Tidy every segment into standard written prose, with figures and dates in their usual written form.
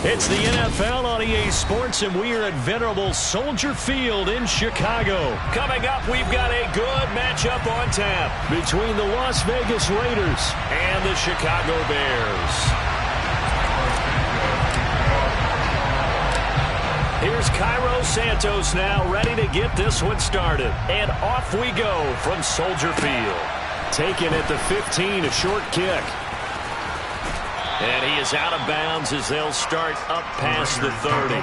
It's the NFL on EA Sports, and we are at venerable Soldier Field in Chicago. Coming up, we've got a good matchup on tap between the Las Vegas Raiders and the Chicago Bears. Here's Cairo Santos now, ready to get this one started. And off we go from Soldier Field. Taken at the 15, a short kick. And he is out of bounds as they'll start up past the 30.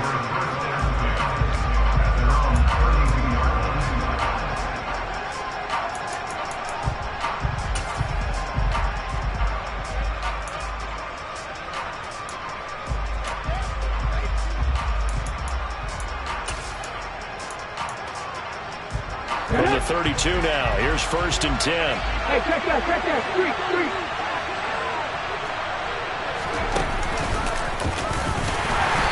From the 32 now, here's 1st and 10. Hey, check that, street.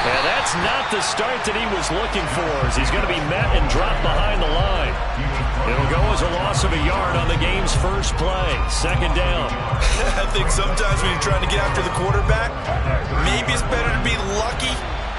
And that's not the start that he was looking for, as he's going to be met and dropped behind the line. It'll go as a loss of a yard on the game's first play. 2nd down. I think sometimes when you're trying to get after the quarterback, maybe it's better to be lucky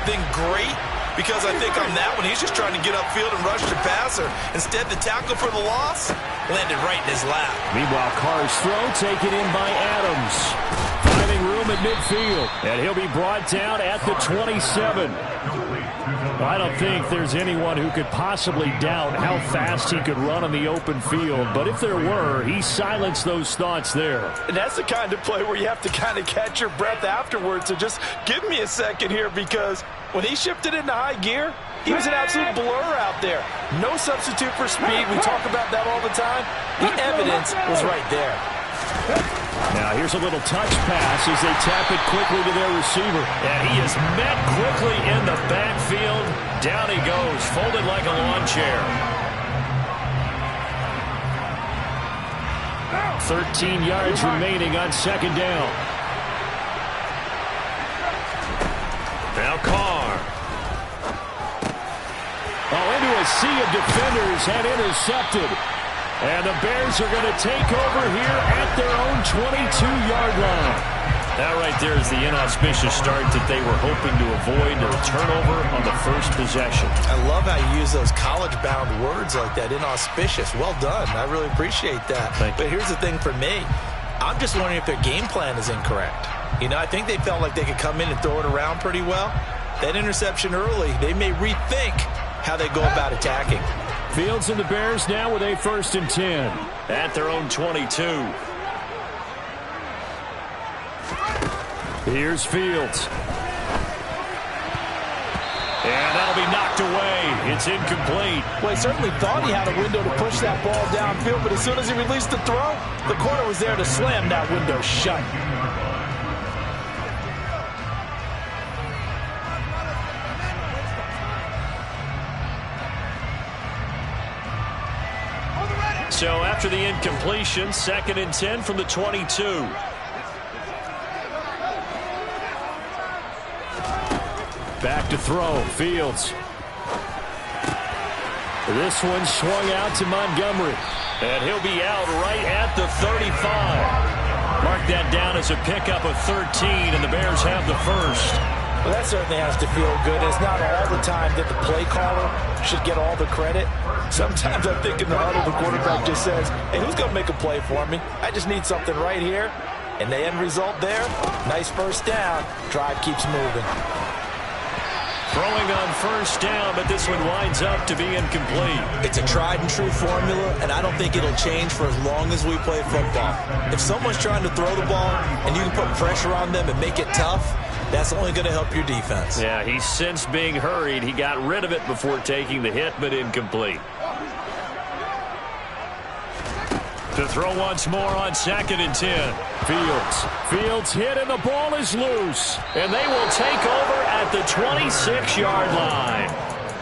than great, because I think on that one, he's just trying to get upfield and rush the passer. Instead, the tackle for the loss landed right in his lap. Meanwhile, Carr's throw taken in by Adams. Finding room at midfield, and he'll be brought down at the 27. I don't think there's anyone who could possibly doubt how fast he could run on the open field, but if there were, he silenced those thoughts there. And that's the kind of play where you have to kind of catch your breath afterwards. So just give me a second here, because when he shifted into high gear, he was an absolute blur out there. No substitute for speed. We talk about that all the time. The evidence was right there. Now here's a little touch pass as they tap it quickly to their receiver. And he is met quickly in the backfield. Down he goes, folded like a lawn chair. 13 yards remaining on 2nd down. Now Carr. Into a sea of defenders and intercepted. And the Bears are going to take over here at their own 22-yard line. That right there is the inauspicious start that they were hoping to avoid, a turnover on the first possession. I love how you use those college-bound words like that, inauspicious. Well done. I really appreciate that. But here's the thing for me. I'm just wondering if their game plan is incorrect. You know, I think they felt like they could come in and throw it around pretty well. That interception early, they may rethink how they go about attacking. Fields and the Bears now with a 1st and 10 at their own 22. Here's Fields. And that'll be knocked away. It's incomplete. Well, he certainly thought he had a window to push that ball downfield, but as soon as he released the throw, the corner was there to slam that window shut. So after the incompletion, 2nd and 10 from the 22. Back to throw, Fields. This one swung out to Montgomery. And he'll be out right at the 35. Mark that down as a pickup of 13, and the Bears have the first. Well, that certainly has to feel good. It's not all the time that the play caller should get all the credit. Sometimes I think in the huddle, the quarterback just says, hey, who's going to make a play for me? I just need something right here. And the end result there, nice 1st down. Drive keeps moving. Throwing on first down, but this one winds up to be incomplete. It's a tried and true formula, and I don't think it'll change for as long as we play football. If someone's trying to throw the ball and you can put pressure on them and make it tough, that's only going to help your defense. Yeah, he's since being hurried. He got rid of it before taking the hit, but incomplete. To throw once more on 2nd and 10. Fields hit and the ball is loose. And they will take over at the 26-yard line.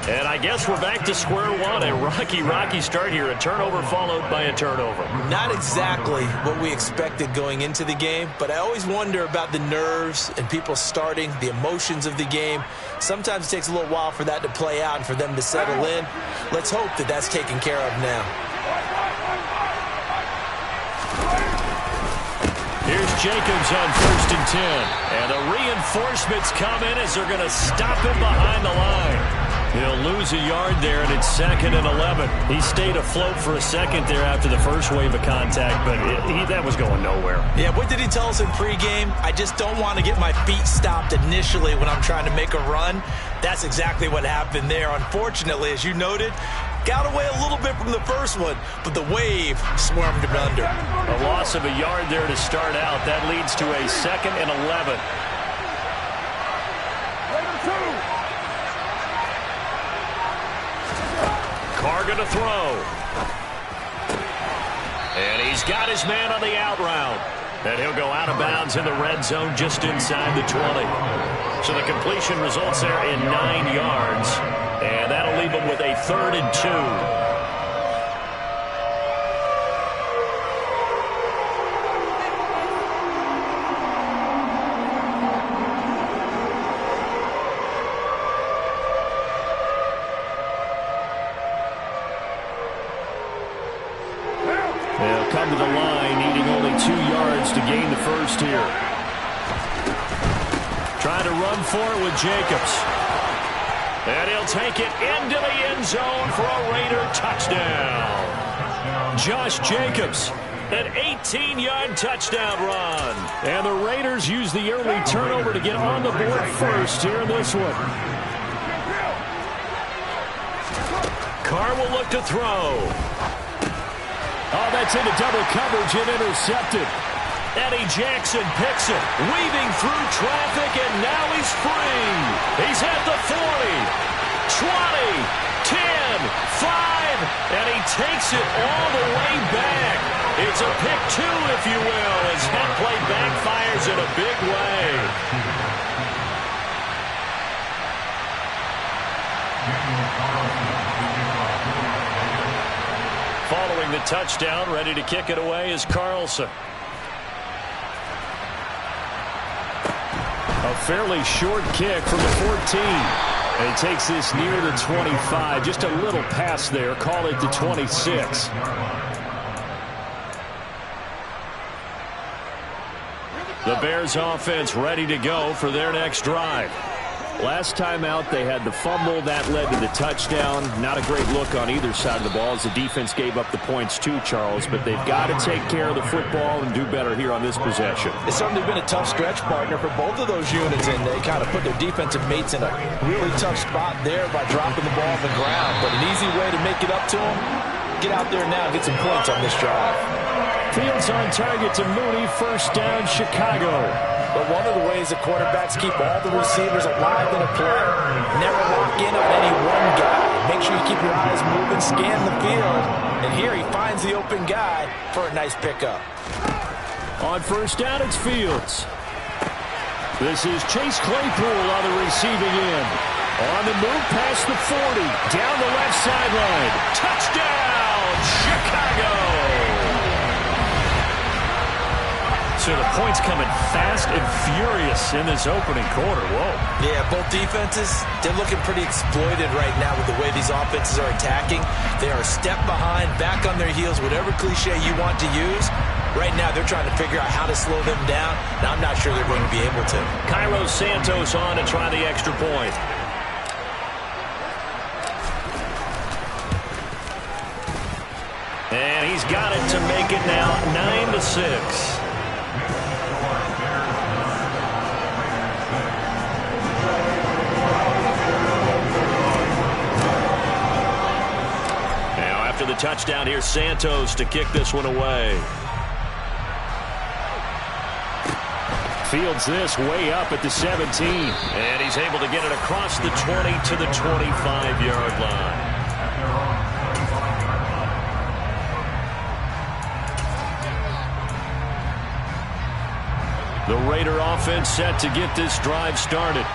And I guess we're back to square one. A rocky start here. A turnover followed by a turnover. Not exactly what we expected going into the game, but I always wonder about the nerves and people starting, the emotions of the game. Sometimes it takes a little while for that to play out and for them to settle in. Let's hope that that's taken care of now. Here's Jacobs on 1st and 10. And the reinforcements come in as they're going to stop him behind the line. He'll lose a yard there, and it's 2nd and 11. He stayed afloat for a second there after the first wave of contact, but that was going nowhere. Yeah, what did he tell us in pregame? I just don't want to get my feet stopped initially when I'm trying to make a run. That's exactly what happened there. Unfortunately, as you noted, got away a little bit from the first one, but the wave swarmed him under. A loss of a yard there to start out. That leads to a 2nd and 11. Carr going to throw. And he's got his man on the out route. And he'll go out of bounds in the red zone just inside the 20. So the completion results there in 9 yards. And that'll leave him with a 3rd and 2. They'll come to the line, needing only 2 yards to gain the first here. Trying to run for it with Jacobs. And he'll take it into the end zone for a Raider touchdown. Josh Jacobs, an 18-yard touchdown run. And the Raiders use the early turnover to get on the board first here in this one. Carr will look to throw. Oh, that's into double coverage and intercepted. Eddie Jackson picks it, weaving through traffic, and now he's free. He's at the 40, 20, 10, 5, and he takes it all the way back. It's a pick 2, if you will, as that play backfires in a big way. Following the touchdown, ready to kick it away is Carlson. A fairly short kick from the 14. And he takes this near the 25. Just a little pass there. Call it the 26. The Bears offense ready to go for their next drive. Last time out, they had the fumble. That led to the touchdown. Not a great look on either side of the ball as the defense gave up the points too, Charles. But they've got to take care of the football and do better here on this possession. It's certainly been a tough stretch, partner, for both of those units, and they kind of put their defensive mates in a really tough spot there by dropping the ball on the ground. But an easy way to make it up to them, get out there now and get some points on this drive. Fields on target to Mooney. First down, Chicago. But one of the ways the quarterbacks keep all the receivers alive in a play, never lock in on any one guy. Make sure you keep your eyes moving, scan the field. And here he finds the open guy for a nice pickup. On first down, it's Fields. This is Chase Claypool on the receiving end. On the move past the 40. Down the left sideline. Touchdown, Chicago! So the points coming fast and furious in this opening quarter. Whoa. Yeah, both defenses, they're looking pretty exploited right now with the way these offenses are attacking. They are a step behind, back on their heels, whatever cliche you want to use. Right now, they're trying to figure out how to slow them down, and I'm not sure they're going to be able to. Cairo Santos on to try the extra point. And he's got it to make it now 9-6. the touchdown here, Santos, to kick this one away. Fields this way up at the 17. And he's able to get it across the 20 to the 25-yard line. The Raider offense set to get this drive started.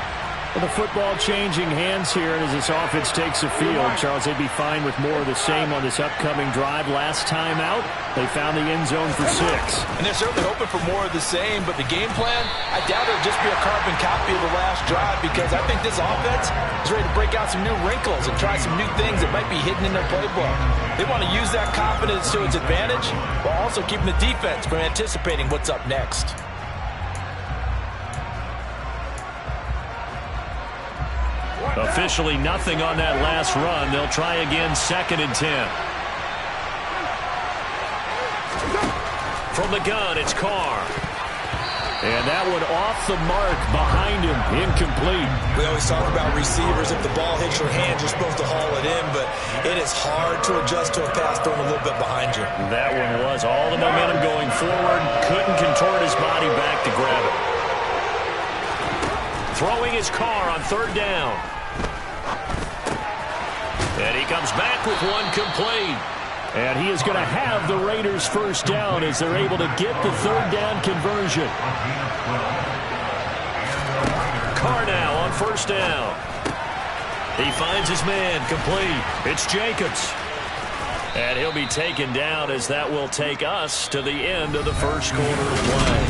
Well, the football changing hands here, and as this offense takes the field, Charles, they'd be fine with more of the same on this upcoming drive. Last time out, they found the end zone for 6. And they're certainly hoping for more of the same, but the game plan, I doubt it'll just be a carbon copy of the last drive, because I think this offense is ready to break out some new wrinkles and try some new things that might be hidden in their playbook. They want to use that confidence to its advantage, while also keeping the defense from anticipating what's up next. Officially nothing on that last run. They'll try again, 2nd and 10. From the gun, it's Carr. And that one off the mark behind him, incomplete. We always talk about receivers. If the ball hits your hands, you're supposed to haul it in, but it is hard to adjust to a pass thrown a little bit behind you. That one was all the momentum going forward. Couldn't contort his body back to grab it. Throwing his Carr on 3rd down. And he comes back with one complete. And he is going to have the Raiders' first down as they're able to get the 3rd down conversion. Carr now on 1st down. He finds his man complete. It's Jacobs. And he'll be taken down as that will take us to the end of the first quarter of play.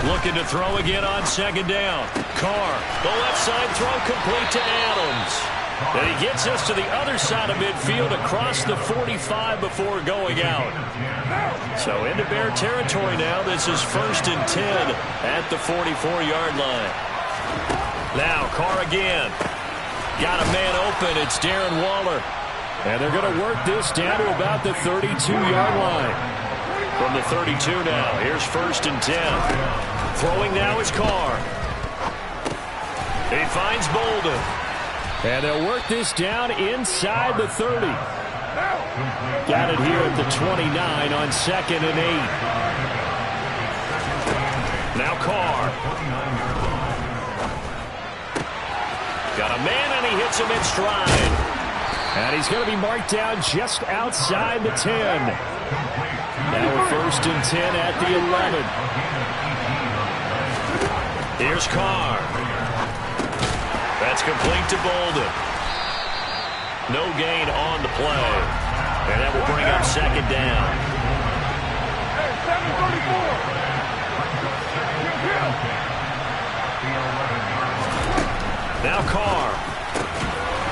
Looking to throw again on 2nd down. Carr, the left side throw complete to Adams. And he gets us to the other side of midfield across the 45 before going out. So into Bear territory now. This is 1st and 10 at the 44-yard line. Now Carr again. Got a man open. It's Darren Waller. And they're going to work this down to about the 32-yard line. From the 32 now, here's 1st and 10. Throwing now is Carr. He finds Bolden. And they'll work this down inside the 30. Got it here at the 29 on 2nd and 8. Now Carr. Got a man, and he hits him in stride. And he's going to be marked down just outside the 10. Now we're 1st and 10 at the 11. Here's Carr. That's complete to Bolden. No gain on the play. And that will bring up 2nd down. Now Carr.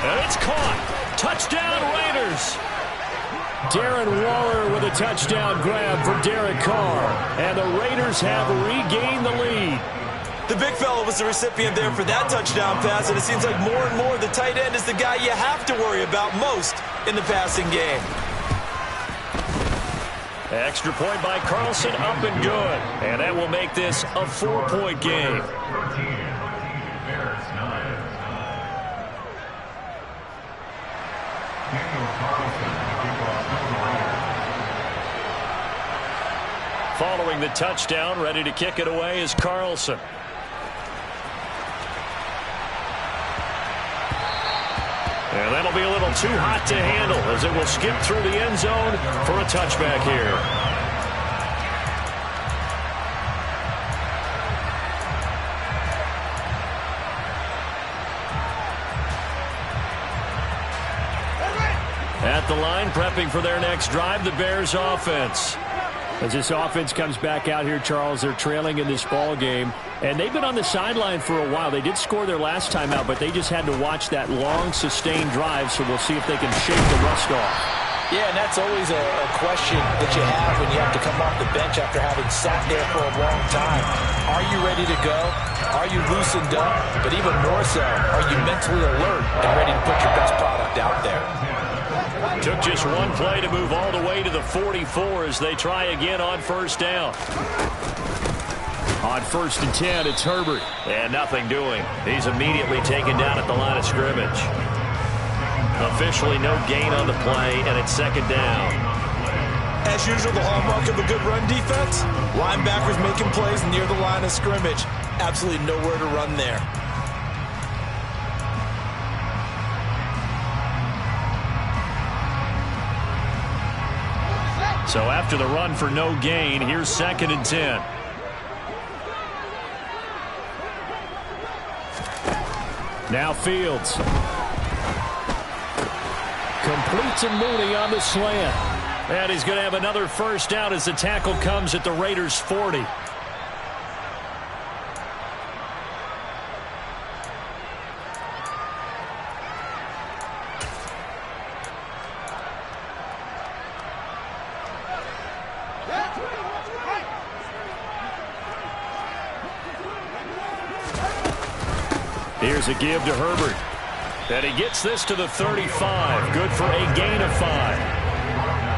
And it's caught. Touchdown Raiders. Darren Waller with a touchdown grab for Derek Carr. And the Raiders have regained the lead. The big fella was the recipient there for that touchdown pass, and it seems like more and more the tight end is the guy you have to worry about most in the passing game. Extra point by Carlson, up and good. And that will make this a 4-point game. Following the touchdown, ready to kick it away is Carlson. And that'll be a little too hot to handle as it will skip through the end zone for a touchback here. At the line, prepping for their next drive, the Bears offense. As this offense comes back out here, Charles, they're trailing in this ball game. And they've been on the sideline for a while. They did score their last time out, but they just had to watch that long, sustained drive, so we'll see if they can shake the rust off. Yeah, and that's always a question that you have when you have to come off the bench after having sat there for a long time. Are you ready to go? Are you loosened up? But even more so, are you mentally alert and ready to put your best product out there? Took just one play to move all the way to the 44 as they try again on first down. On 1st and 10, it's Herbert. And nothing doing. He's immediately taken down at the line of scrimmage. Officially no gain on the play, and it's 2nd down. As usual, the hallmark of a good run defense, linebackers making plays near the line of scrimmage. Absolutely nowhere to run there. So after the run for no gain, here's 2nd and 10. Now Fields. Completes and Mooney on the slant. And he's going to have another first down as the tackle comes at the Raiders' 40. Here's a give to Herbert. And he gets this to the 35. Good for a gain of 5.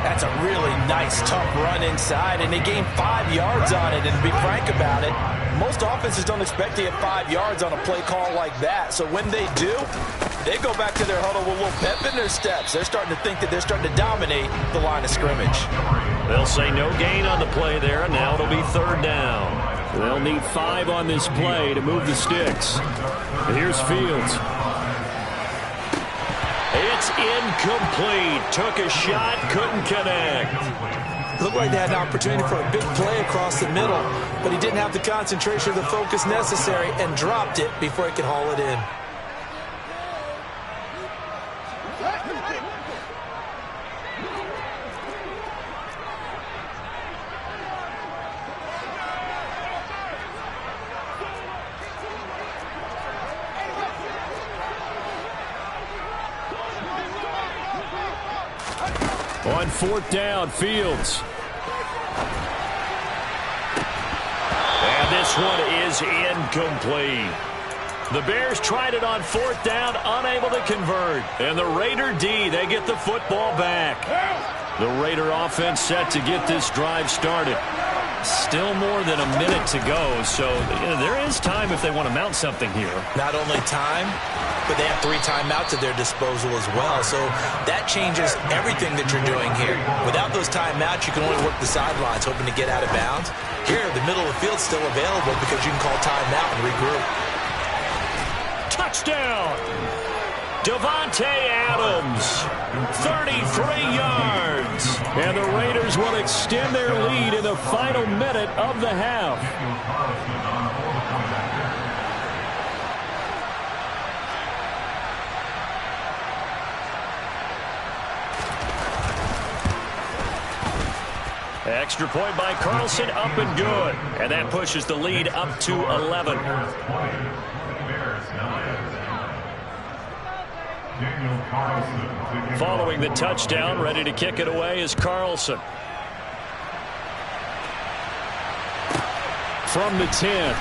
That's a really nice, tough run inside, and they gained 5 yards on it. And to be frank about it, most offenses don't expect to get 5 yards on a play call like that. So when they do, they go back to their huddle with a little pep in their steps. They're starting to think that they're starting to dominate the line of scrimmage. They'll say no gain on the play there, and now it'll be 3rd down. They'll need 5 on this play to move the sticks. Here's Fields. It's incomplete. Took a shot, couldn't connect. Looked like they had an opportunity for a big play across the middle, but he didn't have the concentration or the focus necessary and dropped it before he could haul it in. On 4th down, Fields. And this one is incomplete. The Bears tried it on 4th down, unable to convert. And the Raider D, they get the football back. The Raider offense set to get this drive started. Still more than a minute to go, so there is time if they want to mount something here. Not only time, but they have 3 timeouts at their disposal as well. So that changes everything that you're doing here. Without those timeouts, you can only work the sidelines, hoping to get out of bounds. Here, the middle of the field's still available because you can call timeout and regroup. Touchdown! Davante Adams, 33 yards. And the Raiders will extend their lead in the final minute of the half. Extra point by Carlson, up and good. And that pushes the lead up to 11. Following the touchdown, ready to kick it away is Carlson. From the 10.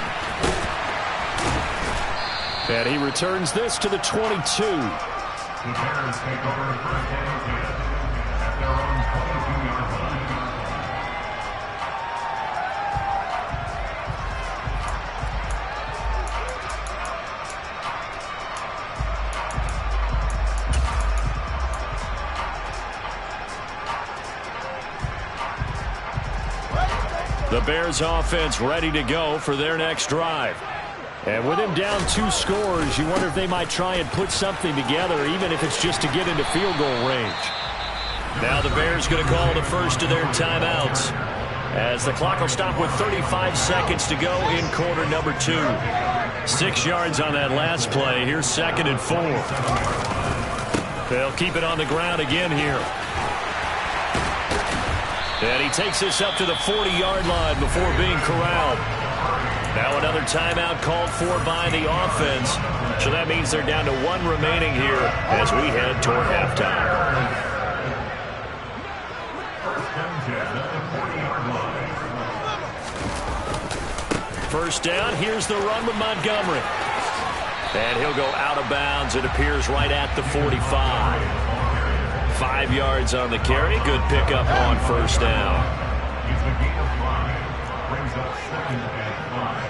And he returns this to the 22. The Bears take over first and 10 at their own 22-yard line. The Bears offense ready to go for their next drive. And with him down 2 scores, you wonder if they might try and put something together, even if it's just to get into field goal range. Now the Bears going to call the first of their timeouts, as the clock will stop with 35 seconds to go in quarter number 2. 6 yards on that last play. Here's 2nd and 4. They'll keep it on the ground again here. And he takes this up to the 40-yard line before being corralled. Now another timeout called for by the offense. So that means they're down to 1 remaining here as we head toward halftime. First down, here's the run with Montgomery. And he'll go out of bounds, it appears, right at the 45. 5 yards on the carry. Good pickup on first down. It's a gain of 5. Brings up 2nd and 5.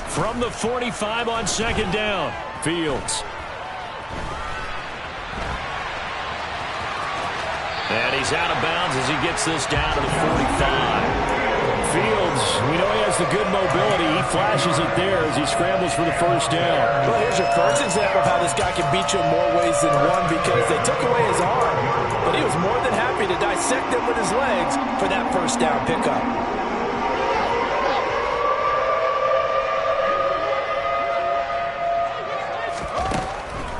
From the 45 on 2nd down, Fields. And he's out of bounds as he gets this down to the 45. Fields, we know he has the good mobility. He flashes it there as he scrambles for the first down. Well, here's your first example of how this guy can beat you in more ways than one, because they took away his arm. But he was more than happy to dissect them with his legs for that first down pickup.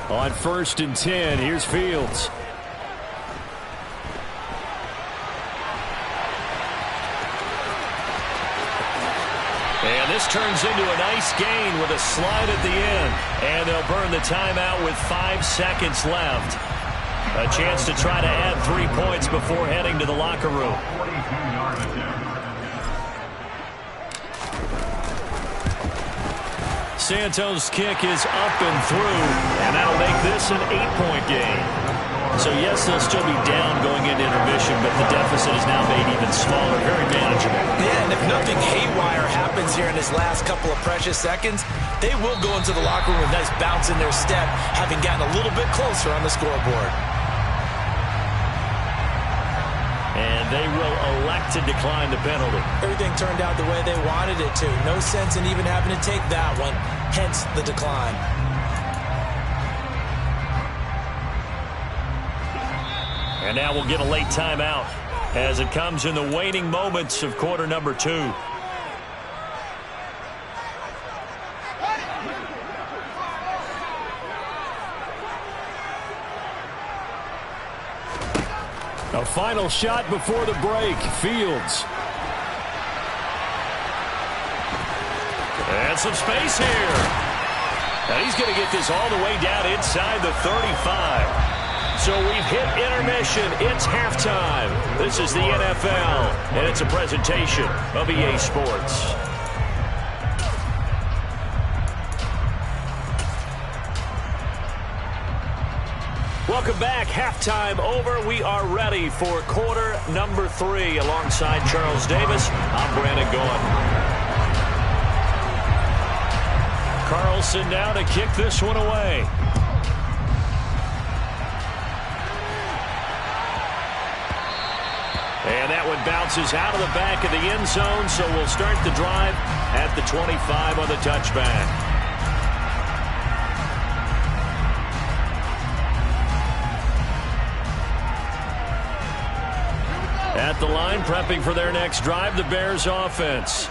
On 1st and 10, here's Fields. And this turns into a nice gain with a slide at the end. And they'll burn the timeout with 5 seconds left. A chance to try to add 3 points before heading to the locker room. 42-yard attempt. Santos' kick is up and through, and that'll make this an 8-point game. So, yes, they'll still be down going into intermission, but the deficit is now made even smaller, very manageable. Yeah, and if nothing haywire happens here in this last couple of precious seconds, they will go into the locker room with a nice bounce in their step, having gotten a little bit closer on the scoreboard. And they will elect to decline the penalty. Everything turned out the way they wanted it to. No sense in even having to take that one, hence the decline. And now we'll get a late timeout as it comes in the waning moments of quarter number 2. A final shot before the break. Fields. And some space here. And he's going to get this all the way down inside the 35. So we've hit intermission. It's halftime. This is the NFL, and it's a presentation of EA Sports. Welcome back. Halftime over. We are ready for quarter number 3. Alongside Charles Davis, I'm Brandon Gaudin. Carlson now to kick this one away. And that one bounces out of the back of the end zone, so we'll start the drive at the 25 on the touchback. At the line, prepping for their next drive, the Bears offense.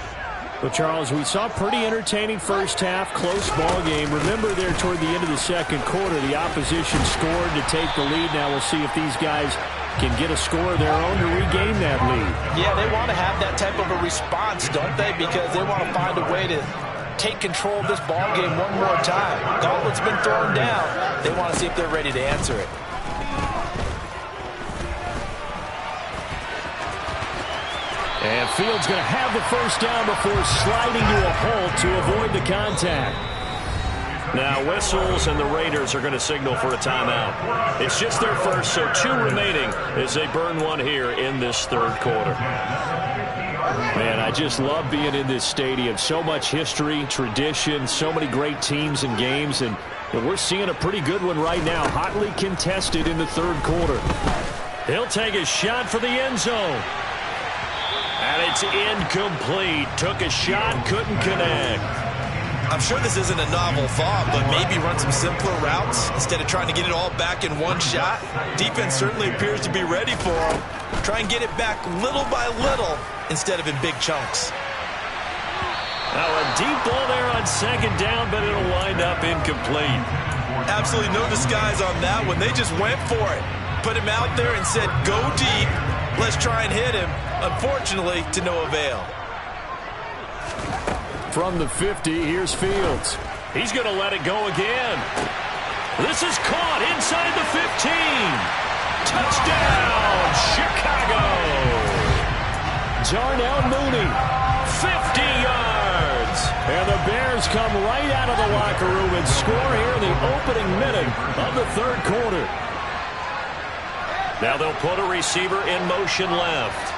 Well, Charles, we saw a pretty entertaining first half, close ball game. Remember there toward the end of the second quarter, the opposition scored to take the lead. Now we'll see if these guys can get a score of their own to regain that lead. Yeah, they want to have that type of a response, don't they? Because they want to find a way to take control of this ball game one more time. Gauntlet's been thrown down. They want to see if they're ready to answer it. And Fields going to have the first down before sliding to a halt to avoid the contact. Now whistles, and the Raiders are going to signal for a timeout. It's just their first, so 2 remaining as they burn one here in this third quarter. Man, I just love being in this stadium. So much history, tradition, so many great teams and games, and we're seeing a pretty good one right now, hotly contested in the third quarter. He'll take a shot for the end zone. And it's incomplete. Took a shot, couldn't connect. I'm sure this isn't a novel thought, but maybe run some simpler routes instead of trying to get it all back in one shot. Defense certainly appears to be ready for him. Try and get it back little by little instead of in big chunks. Now a deep ball there on second down, but it'll wind up incomplete. Absolutely no disguise on that one. They just went for it. Put him out there and said, go deep. Let's try and hit him. Unfortunately, to no avail. From the 50, here's Fields. He's going to let it go again. This is caught inside the 15. Touchdown, Chicago. Darnell Mooney, 50 yards. And the Bears come right out of the locker room and score here in the opening minute of the third quarter. Now they'll put a receiver in motion left.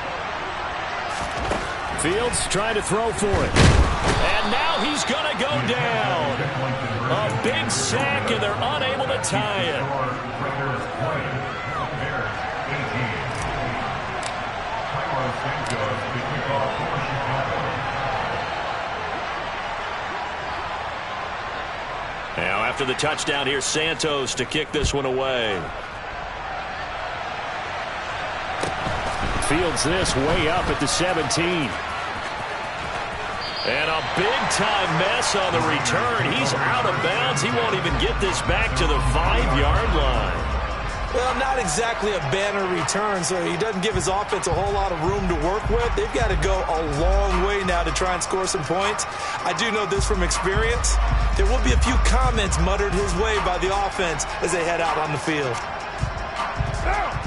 Fields trying to throw for it. And now he's going to go down. A big sack, and they're unable to tie it. Now after the touchdown, here's Santos to kick this one away. Fields this way up at the 17. And a big-time mess on the return. He's out of bounds. He won't even get this back to the 5-yard line. Well, not exactly a banner return, so he doesn't give his offense a whole lot of room to work with. They've got to go a long way now to try and score some points. I do know this from experience. There will be a few comments muttered his way by the offense as they head out on the field.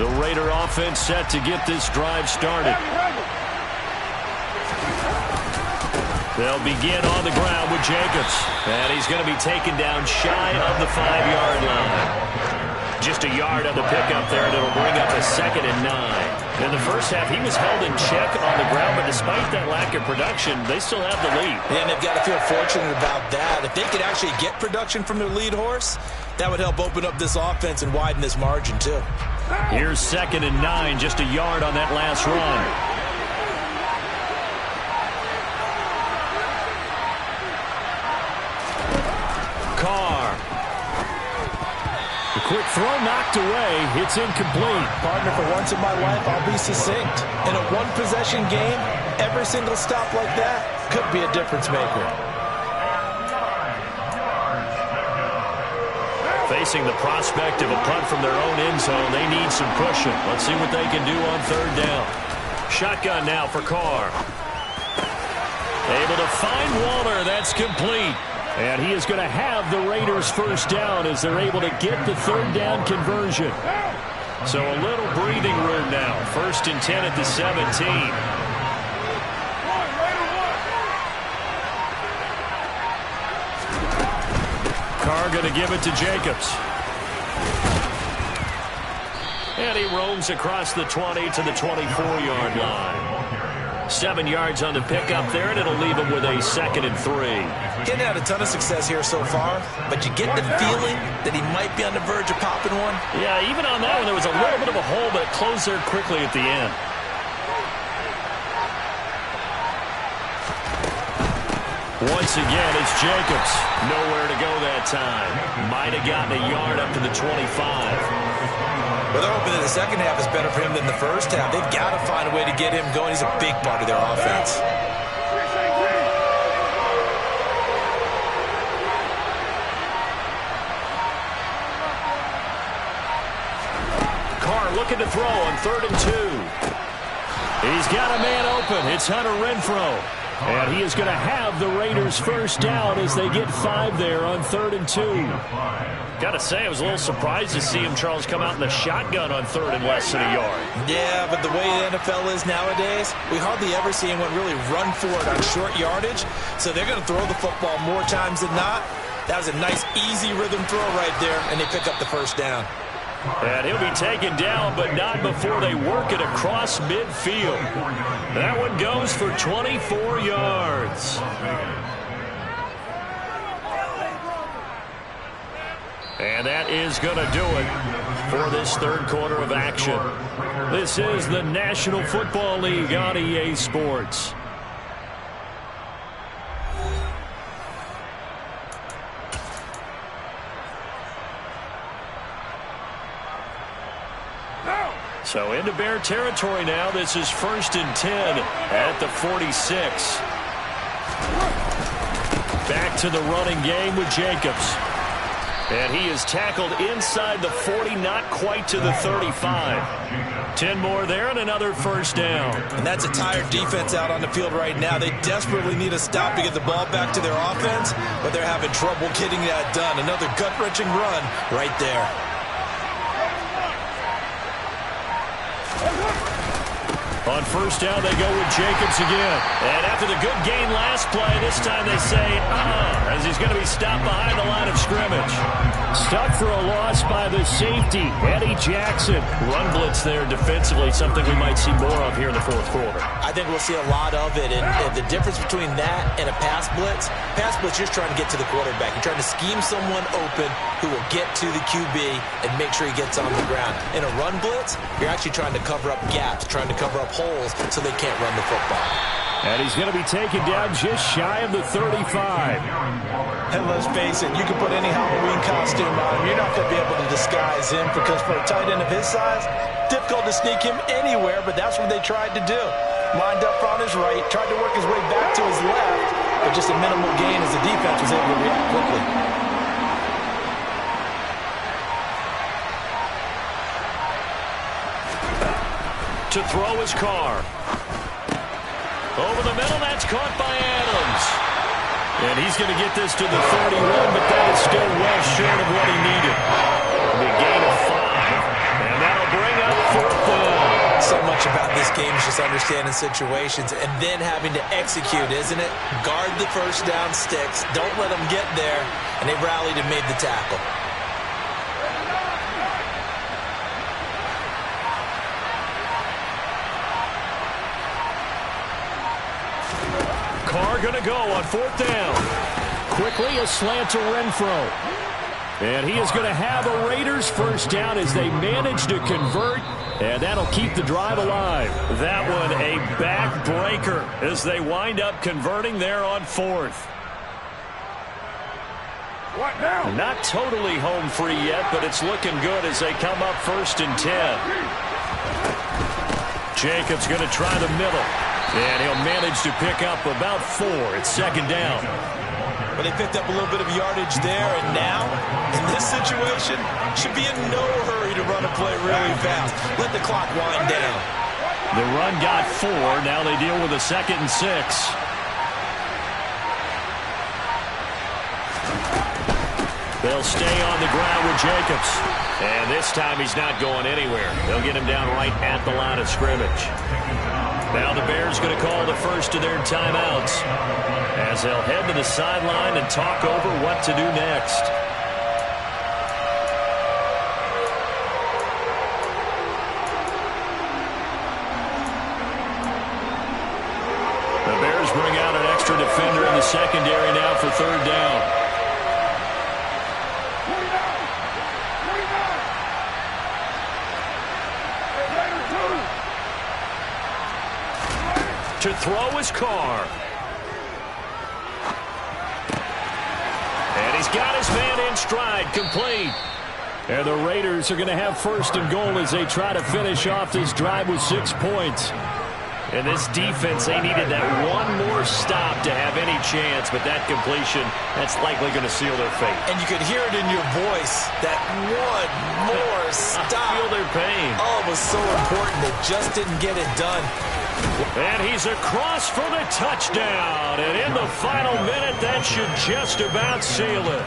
The Raider offense set to get this drive started. They'll begin on the ground with Jacobs. And he's going to be taken down shy of the 5-yard line. Just a yard on the pickup there, and it'll bring up a 2nd and 9. In the first half, he was held in check on the ground, but despite that lack of production, they still have the lead. Yeah, and they've got to feel fortunate about that. If they could actually get production from their lead horse, that would help open up this offense and widen this margin, too. Here's 2nd and 9, just a yard on that last run. Carr. The quick throw knocked away. It's incomplete. Partner, for once in my life, I'll be succinct. In a one-possession game, every single stop like that could be a difference maker. Facing the prospect of a punt from their own end zone, they need some pushing. Let's see what they can do on 3rd down. Shotgun now for Carr. Able to find Waller. That's complete. And he is going to have the Raiders' first down as they're able to get the 3rd down conversion. So a little breathing room now. 1st and 10 at the 17. Carr going to give it to Jacobs. And he roams across the 20 to the 24-yard line. 7 yards on the pickup there, and it'll leave him with a 2nd and 3. Getting had a ton of success here so far, but you get the feeling that he might be on the verge of popping one. Yeah, even on that one, there was a little bit of a hole, but it closed there quickly at the end. Once again, it's Jacobs. Nowhere to go that time. Might have gotten a yard up to the 25. Well, they're hoping that the second half is better for him than the first half. They've got to find a way to get him going. He's a big part of their offense. Carr looking to throw on 3rd and 2. He's got a man open. It's Hunter Renfrow. And he is going to have the Raiders' first down as they get 5 there on 3rd and 2. Got to say, I was a little surprised to see him, Charles, come out in the shotgun on 3rd and less than a yard. Yeah, but the way the NFL is nowadays, we hardly ever see anyone really run for it on short yardage. So they're going to throw the football more times than not. That was a nice, easy rhythm throw right there, and they pick up the first down. And he'll be taken down, but not before they work it across midfield. That one goes for 24 yards. And that is going to do it for this 3rd quarter of action. This is the National Football League on EA Sports. So into Bear territory now. This is 1st and 10 at the 46. Back to the running game with Jacobs. And he is tackled inside the 40, not quite to the 35. 10 more there and another first down. And that's a tired defense out on the field right now. They desperately need a stop to get the ball back to their offense, but they're having trouble getting that done. Another gut-wrenching run right there. On first down, they go with Jacobs again. And after the good gain last play, this time they say, as he's going to be stopped behind the line of scrimmage. Stuck for a loss by the safety, Eddie Jackson. Run blitz there defensively, something we might see more of here in the fourth quarter. I think we'll see a lot of it. And the difference between that and a pass blitz you're just trying to get to the quarterback. You're trying to scheme someone open who will get to the QB and make sure he gets on the ground. In a run blitz, you're actually trying to cover up gaps, trying to cover up holes so they can't run the football. And he's going to be taken down just shy of the 35. And let's face it, you can put any Halloween costume on him. You're not going to be able to disguise him because for a tight end of his size, difficult to sneak him anywhere, but that's what they tried to do. Lined up on his right, tried to work his way back to his left, but just a minimal gain as the defense was able to react quickly. To throw his car. Over the middle, that's caught by Adams. And he's going to get this to the 31, but that is still well short of what he needed. The gain of 5, and that'll bring up fourth down. So much about this game is just understanding situations and then having to execute, isn't it? Guard the first down sticks. Don't let them get there, and they rallied and made the tackle. Carr going to go on fourth down. Quickly a slant to Renfro. And he is going to have a Raiders first down as they manage to convert. And that'll keep the drive alive. That one a backbreaker as they wind up converting there on fourth. What now? Not totally home free yet, but it's looking good as they come up first and 10. Jacobs going to try the middle. And he'll manage to pick up about 4. It's second down. Well, they picked up a little bit of yardage there, and now, in this situation, should be in no hurry to run a play really fast. Let the clock wind down. The run got 4. Now they deal with a 2nd and 6. They'll stay on the ground with Jacobs. And this time he's not going anywhere. They'll get him down right at the line of scrimmage. Now the Bears going to call the first of their timeouts as they'll head to the sideline and talk over what to do next. The Bears bring out an extra defender in the secondary now for third down. To throw his Carr. And he's got his man in stride, complete. And the Raiders are going to have first and goal as they try to finish off this drive with 6 points. And this defense, they needed that one more stop to have any chance, but that completion, that's likely going to seal their fate. And you could hear it in your voice, that one more stop. I feel their pain. Oh, it was so important. They just didn't get it done. And he's across for the touchdown. And in the final minute, that should just about seal it.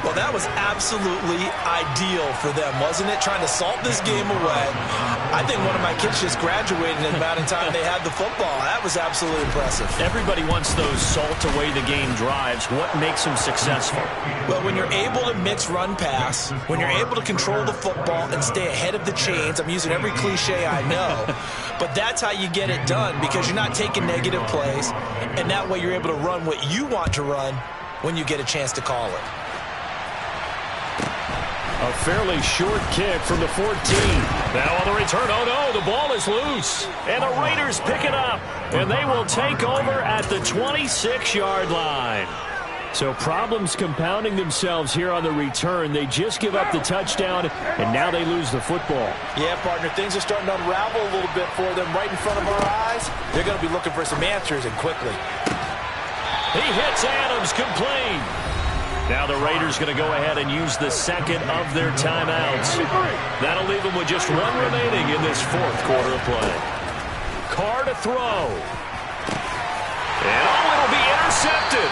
Well, that was absolutely ideal for them, wasn't it? Trying to salt this game away. I think one of my kids just graduated in the amount of time they had the football. That was absolutely impressive. Everybody wants those salt away the game drives. What makes them successful? Well, when you're able to mix run pass, when you're able to control the football and stay ahead of the chains, I'm using every cliche I know, but that's how you get it done because you're not taking negative plays, and that way you're able to run what you want to run when you get a chance to call it. A fairly short kick from the 14. Now on the return, oh no, the ball is loose. And the Raiders pick it up. And they will take over at the 26-yard line. So problems compounding themselves here on the return. They just give up the touchdown, and now they lose the football. Yeah, partner, things are starting to unravel a little bit for them right in front of our eyes. They're going to be looking for some answers, and quickly. He hits Adams, complete. Now the Raiders going to go ahead and use the second of their timeouts. That'll leave them with just one remaining in this fourth quarter of play. Carr to throw. And it'll be intercepted.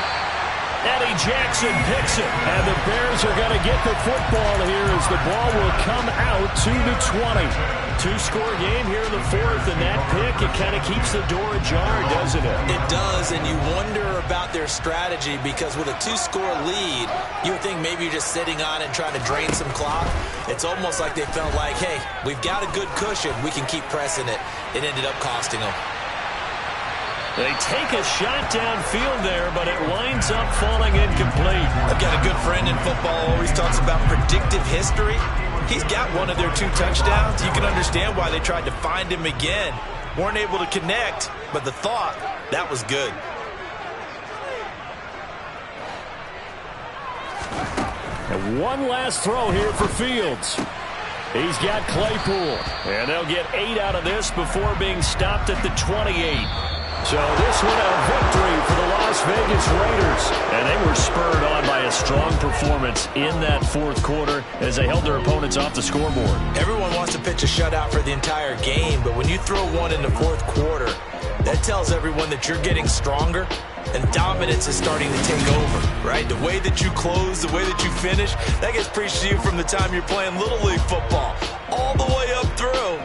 Eddie Jackson picks it. And the Bears are going to get the football here as the ball will come out to the 20. Two-score game here in the fourth, and that pick, it kind of keeps the door ajar, doesn't it? It does, and you wonder about their strategy because with a two-score lead, you would think maybe you're just sitting on it and trying to drain some clock. It's almost like they felt like, hey, we've got a good cushion. We can keep pressing it. It ended up costing them. They take a shot downfield there, but it winds up falling incomplete. I've got a good friend in football, always talks about predictive history. He's got one of their 2 touchdowns. You can understand why they tried to find him again. Weren't able to connect, but the thought, that was good. And one last throw here for Fields. He's got Claypool. And they'll get 8 out of this before being stopped at the 28. So this one a victory for the Las Vegas Raiders. And they were spurred on by a strong performance in that fourth quarter as they held their opponents off the scoreboard. Everyone wants to pitch a shutout for the entire game, but when you throw one in the fourth quarter, that tells everyone that you're getting stronger and dominance is starting to take over, right? The way that you close, the way that you finish, that gets preached to you from the time you're playing Little League football all the way up through.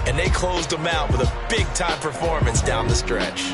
And they closed them out with a big-time performance down the stretch.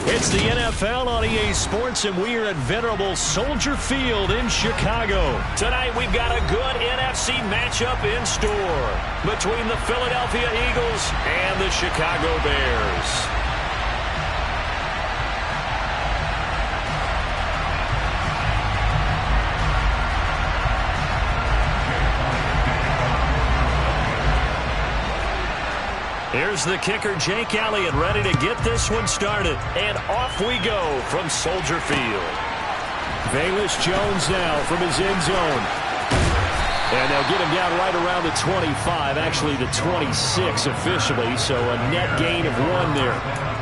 It's the NFL on EA Sports, and we are at venerable Soldier Field in Chicago. Tonight, we've got a good NFC matchup in store between the Philadelphia Eagles and the Chicago Bears. Here's the kicker, Jake Elliott, ready to get this one started. And off we go from Soldier Field. Velus Jones now from his end zone. And they'll get him down right around the 25, actually the 26 officially, so a net gain of 1 there.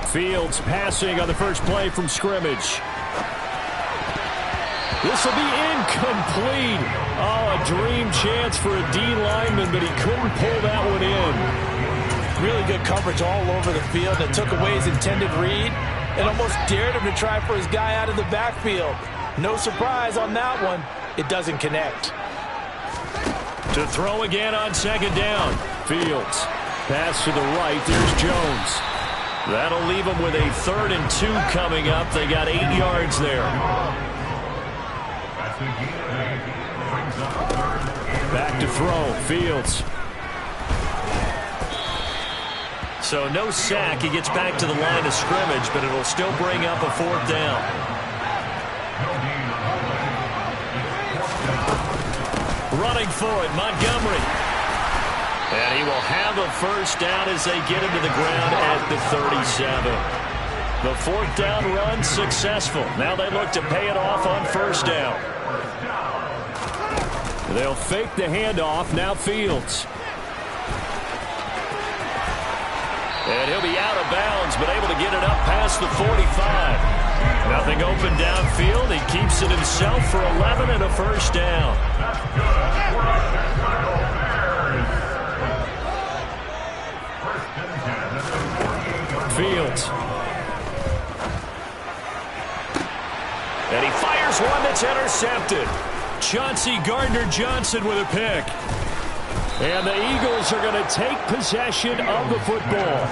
Fields passing on the first play from scrimmage. This will be incomplete. Oh, a dream chance for a D lineman, but he couldn't pull that one in. Really good coverage all over the field. It took away his intended read and almost dared him to try for his guy out of the backfield. No surprise on that one. It doesn't connect. To throw again on second down. Fields. Pass to the right. There's Jones. That'll leave them with a 3rd and 2 coming up. They got 8 yards there. Back to throw. Fields. So no sack. He gets back to the line of scrimmage, but it'll still bring up a 4th down. Running for it, Montgomery. And he will have a 1st down as they get him to the ground at the 37. The 4th down run successful. Now they look to pay it off on 1st down. They'll fake the handoff. Now Fields. And he'll be out of bounds, but able to get it up past the 45. Nothing open downfield. He keeps it himself for 11 and a 1st down. Fields. And he fires one that's intercepted. Chauncey Gardner-Johnson with a pick. And the Eagles are going to take possession of the football.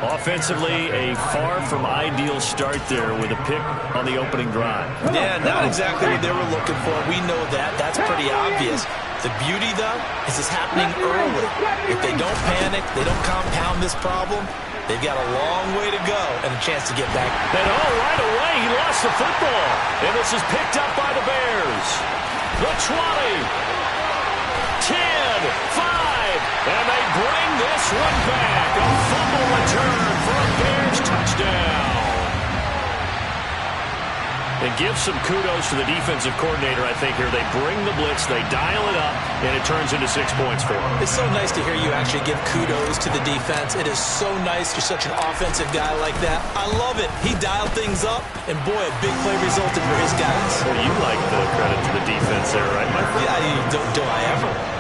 Offensively, a far from ideal start there with a pick on the opening drive. Yeah, not exactly what they were looking for. We know that. That's pretty obvious. The beauty, though, is it's happening early. If they don't panic, they don't compound this problem, they've got a long way to go and a chance to get back. And right away, he lost the football. And this is picked up by the Bears. The 20, 10, 5, and they bring this one back. A fumble return for a Bears touchdown. And give some kudos to the defensive coordinator, I think, here. They bring the blitz, they dial it up, and it turns into 6 points for them. It's so nice to hear you actually give kudos to the defense. It is so nice you're such an offensive guy like that. I love it. He dialed things up, and boy, a big play resulted for his guys. Well, you like the credit to the defense there, right, my friend? Yeah, do I ever?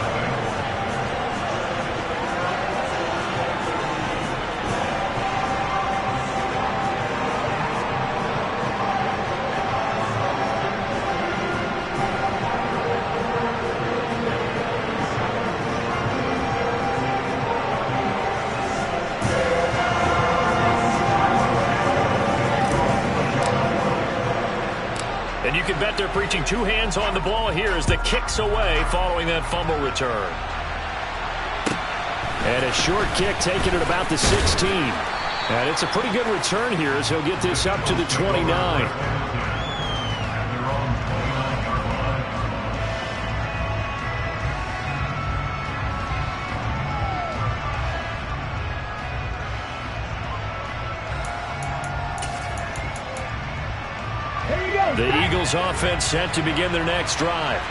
And you can bet they're preaching 2 hands on the ball here as the kick's away following that fumble return. And a short kick taken at about the 16. And it's a pretty good return here as he'll get this up to the 29. The Eagles offense set to begin their next drive.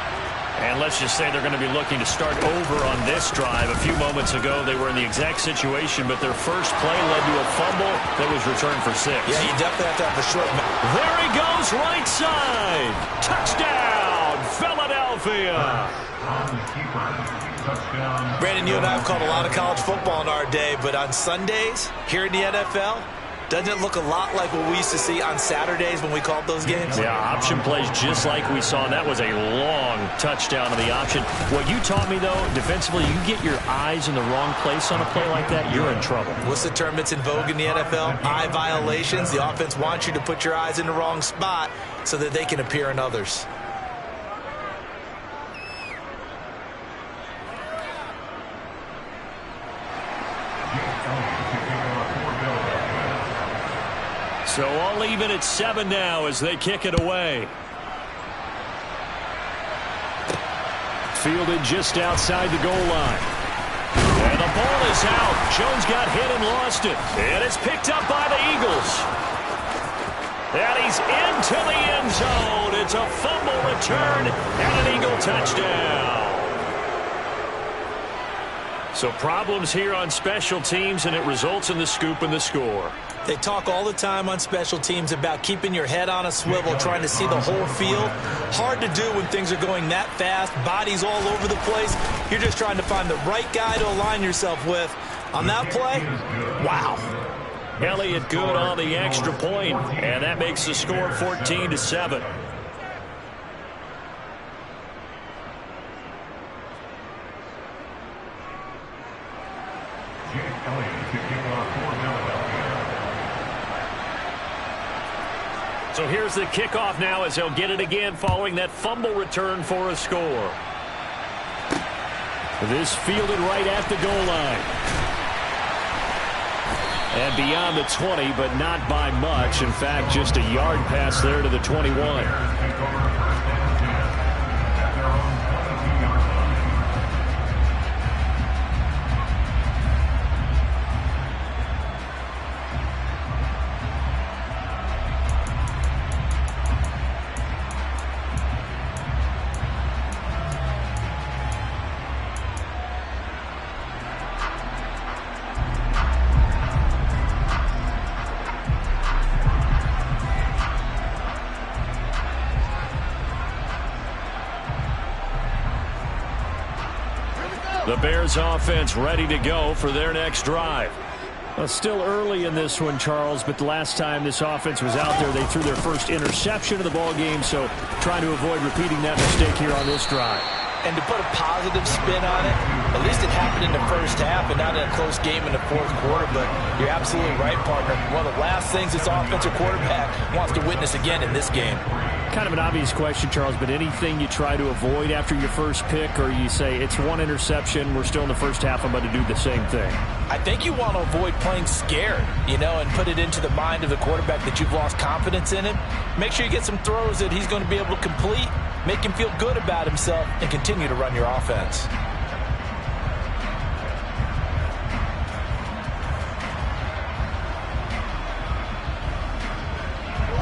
And let's just say they're going to be looking to start over on this drive. A few moments ago, they were in the exact situation, but their first play led to a fumble that was returned for 6. Yeah, you definitely have to have a short. There he goes, right side. Touchdown, Philadelphia. Brandon, you and I have called a lot of college football in our day, but on Sundays, here in the NFL, doesn't it look a lot like what we used to see on Saturdays when we called those games? Yeah, option plays just like we saw. That was a long touchdown on the option. What you taught me, though, defensively, you get your eyes in the wrong place on a play like that, you're in trouble. What's the term that's in vogue in the NFL? Eye violations. The offense wants you to put your eyes in the wrong spot so that they can appear in others. So all even at 7 now as they kick it away. Fielded just outside the goal line. And the ball is out. Jones got hit and lost it. And it's picked up by the Eagles. And he's into the end zone. It's a fumble return and an Eagle touchdown. So problems here on special teams, and it results in the scoop and the score. They talk all the time on special teams about keeping your head on a swivel, trying to see the whole field. Hard to do when things are going that fast, bodies all over the place. You're just trying to find the right guy to align yourself with. On that play, wow. Elliott good on the extra point, and that makes the score 14-7. So here's the kickoff now as he'll get it again following that fumble return for a score. This fielded right at the goal line. And beyond the 20, but not by much. In fact, just a yard pass there to the 21. The Bears offense ready to go for their next drive. Well, still early in this one, Charles, but the last time this offense was out there, they threw their first interception of the ball game, so trying to avoid repeating that mistake here on this drive. And to put a positive spin on it, at least it happened in the first half and not in a close game in the fourth quarter. But you're absolutely right, partner. One of the last things this offensive quarterback wants to witness again in this game. Kind of an obvious question, Charles, but anything you try to avoid after your first pick, or you say it's one interception, we're still in the first half, I'm about to do the same thing? I think you want to avoid playing scared, and put it into the mind of the quarterback that you've lost confidence in him. Make sure you get some throws that he's going to be able to complete, make him feel good about himself, and continue to run your offense.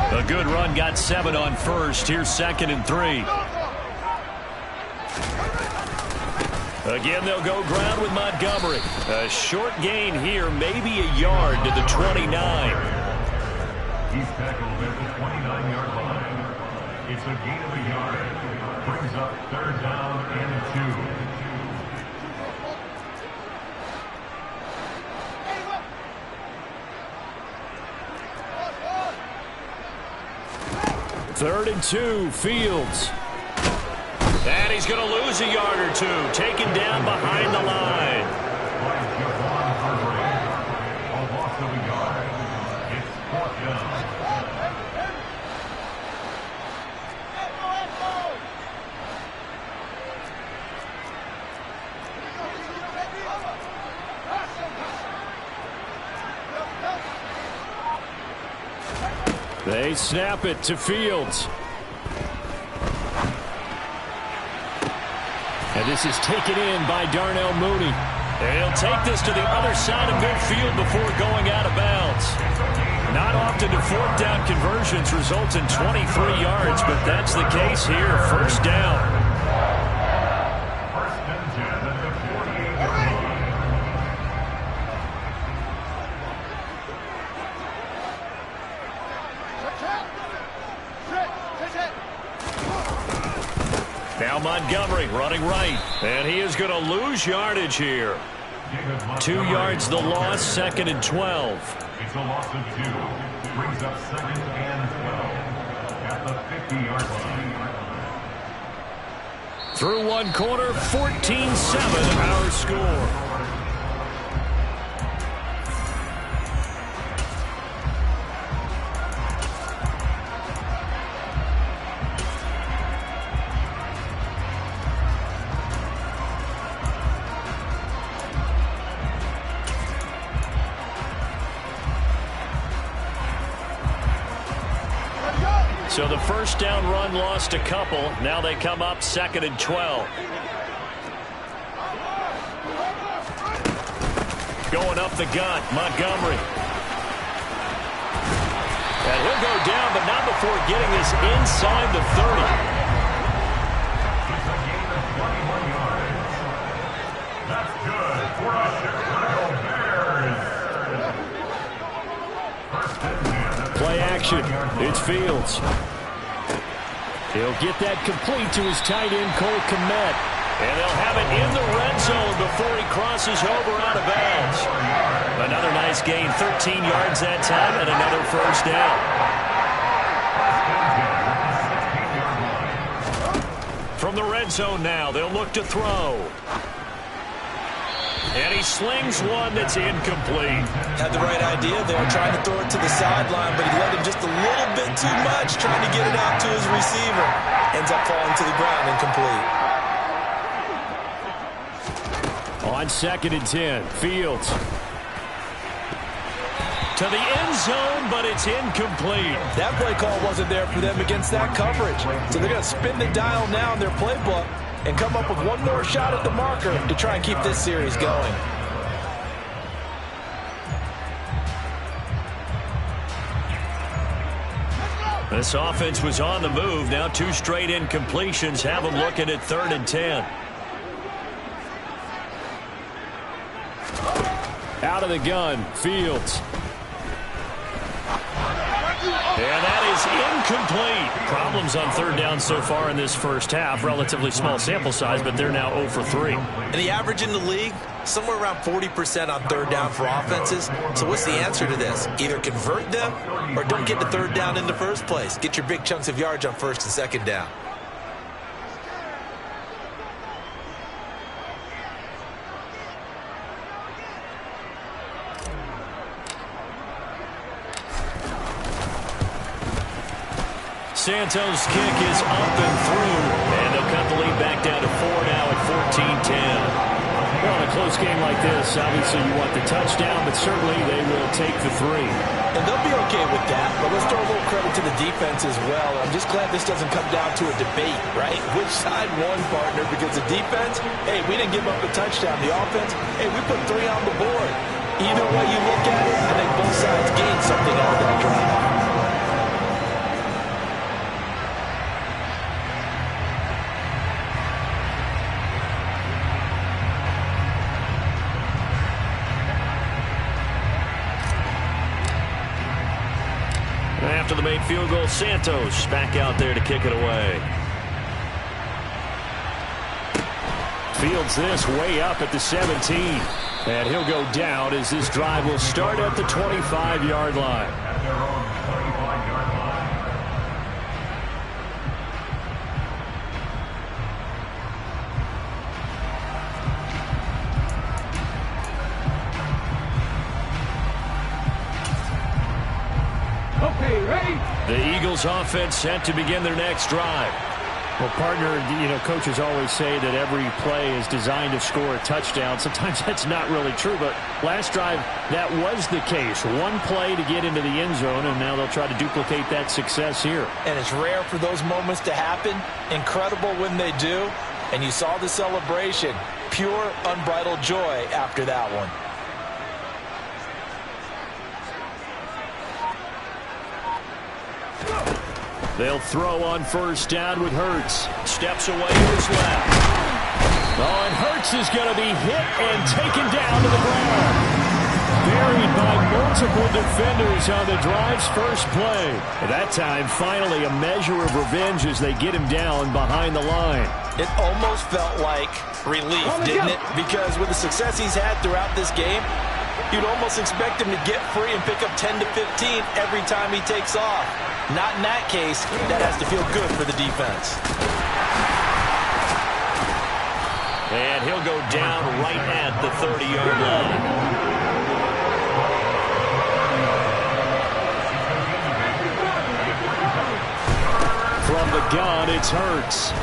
A good run got 7 on first. Here's 2nd and 3. Again, they'll go ground with Montgomery. A short gain here, maybe a yard to the 29. He's tackled at the 29-yard line. It's a gain of a yard. Brings up 3rd down and 2. Third and 2, Fields. And he's going to lose a yard or two, taken down behind the line. A loss of a yard. It's 4th down. They snap it to Fields. And this is taken in by Darnell Mooney. And he'll take this to the other side of midfield before going out of bounds. Not often do 4th down conversions result in 23 yards, but that's the case here. 1st down. Now Montgomery running right, and he is going to lose yardage here. 2 yards the loss, 2nd and 12. It's a loss of 2. Brings up 2nd and 12 at the 50-yard line. Through one quarter, 14-7 our score. So the 1st down run lost a couple. Now they come up 2nd and 12. Going up the gut, Montgomery. And he'll go down, but not before getting this inside the 30. It's a gain of 21 yards. That's good for the Chicago Bears. action. It's Fields. He'll get that complete to his tight end, Cole Kmet. And they'll have it in the red zone before he crosses over out of bounds. Another nice gain, 13 yards that time, and another first down. From the red zone now, they'll look to throw. And he slings one that's incomplete. Had the right idea there, trying to throw it to the sideline, but he let him just a little bit too much, trying to get it out to his receiver. Ends up falling to the ground, incomplete. On 2nd and 10, Fields. To the end zone, but it's incomplete. That play call wasn't there for them against that coverage. So they're going to spin the dial now in their playbook and come up with one more shot at the marker to try and keep this series going. This offense was on the move. Now 2 straight incompletions have them looking at 3rd and 10. Out of the gun, Fields. And that is incomplete. Problems on 3rd down so far in this first half. Relatively small sample size, but they're now 0 for 3. And the average in the league, somewhere around 40% on 3rd down for offenses. So what's the answer to this? Either convert them or don't get to 3rd down in the first place. Get your big chunks of yards on 1st and 2nd down. Santos' kick is up and through, and they'll cut the lead back down to 4 now at 14-10. Well, in a close game like this, obviously you want the touchdown, but certainly they will take the 3. And they'll be okay with that, but let's throw a little credit to the defense as well. I'm just glad this doesn't come down to a debate, right? Which side won, partner? Because the defense, hey, we didn't give up a touchdown. The offense, hey, we put 3 on the board. Either way you look at it, I think both sides gained something out of that drive. After the made field goal, Santos back out there to kick it away. Fields this way up at the 17. And he'll go down as this drive will start at the 25-yard line. At their own 25-yard line. Okay, ready? The Eagles offense set to begin their next drive. Well, partner, you know, coaches always say that every play is designed to score a touchdown. Sometimes that's not really true, but last drive, that was the case. One play to get into the end zone, and now they'll try to duplicate that success here. And it's rare for those moments to happen. Incredible when they do. And you saw the celebration. Pure, unbridled joy after that one. They'll throw on 1st down with Hurts. Steps away to his left. Oh, and Hurts is going to be hit and taken down to the ground. Buried by multiple defenders on the drive's first play. At that time, finally a measure of revenge as they get him down behind the line. It almost felt like relief, didn't it? Because with the success he's had throughout this game, you'd almost expect him to get free and pick up 10 to 15 every time he takes off. Not in that case. That has to feel good for the defense. And he'll go down right at the 30-yard line. From the gun, it's Hurts.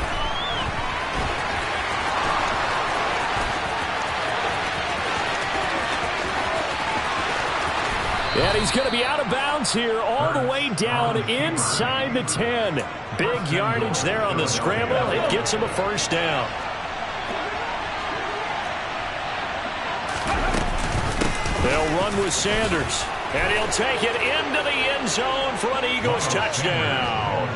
And he's going to be out of bounds here all the way down inside the 10. Big yardage there on the scramble. It gets him a 1st down. They'll run with Sanders. And he'll take it into the end zone for an Eagles touchdown.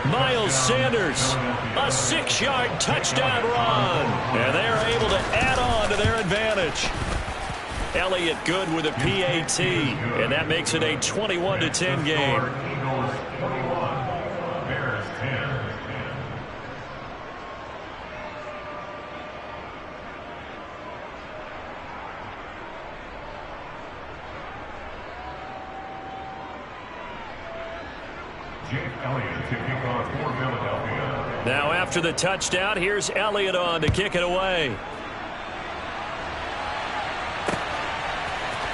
Miles Sanders, a 6-yard touchdown run. And they're able to add on to their advantage. Elliott good with a PAT, and that makes it a 21-10 game. Eagles 21, Bears 10. Jake Elliott to kick off for Philadelphia. Now after the touchdown, here's Elliott on to kick it away.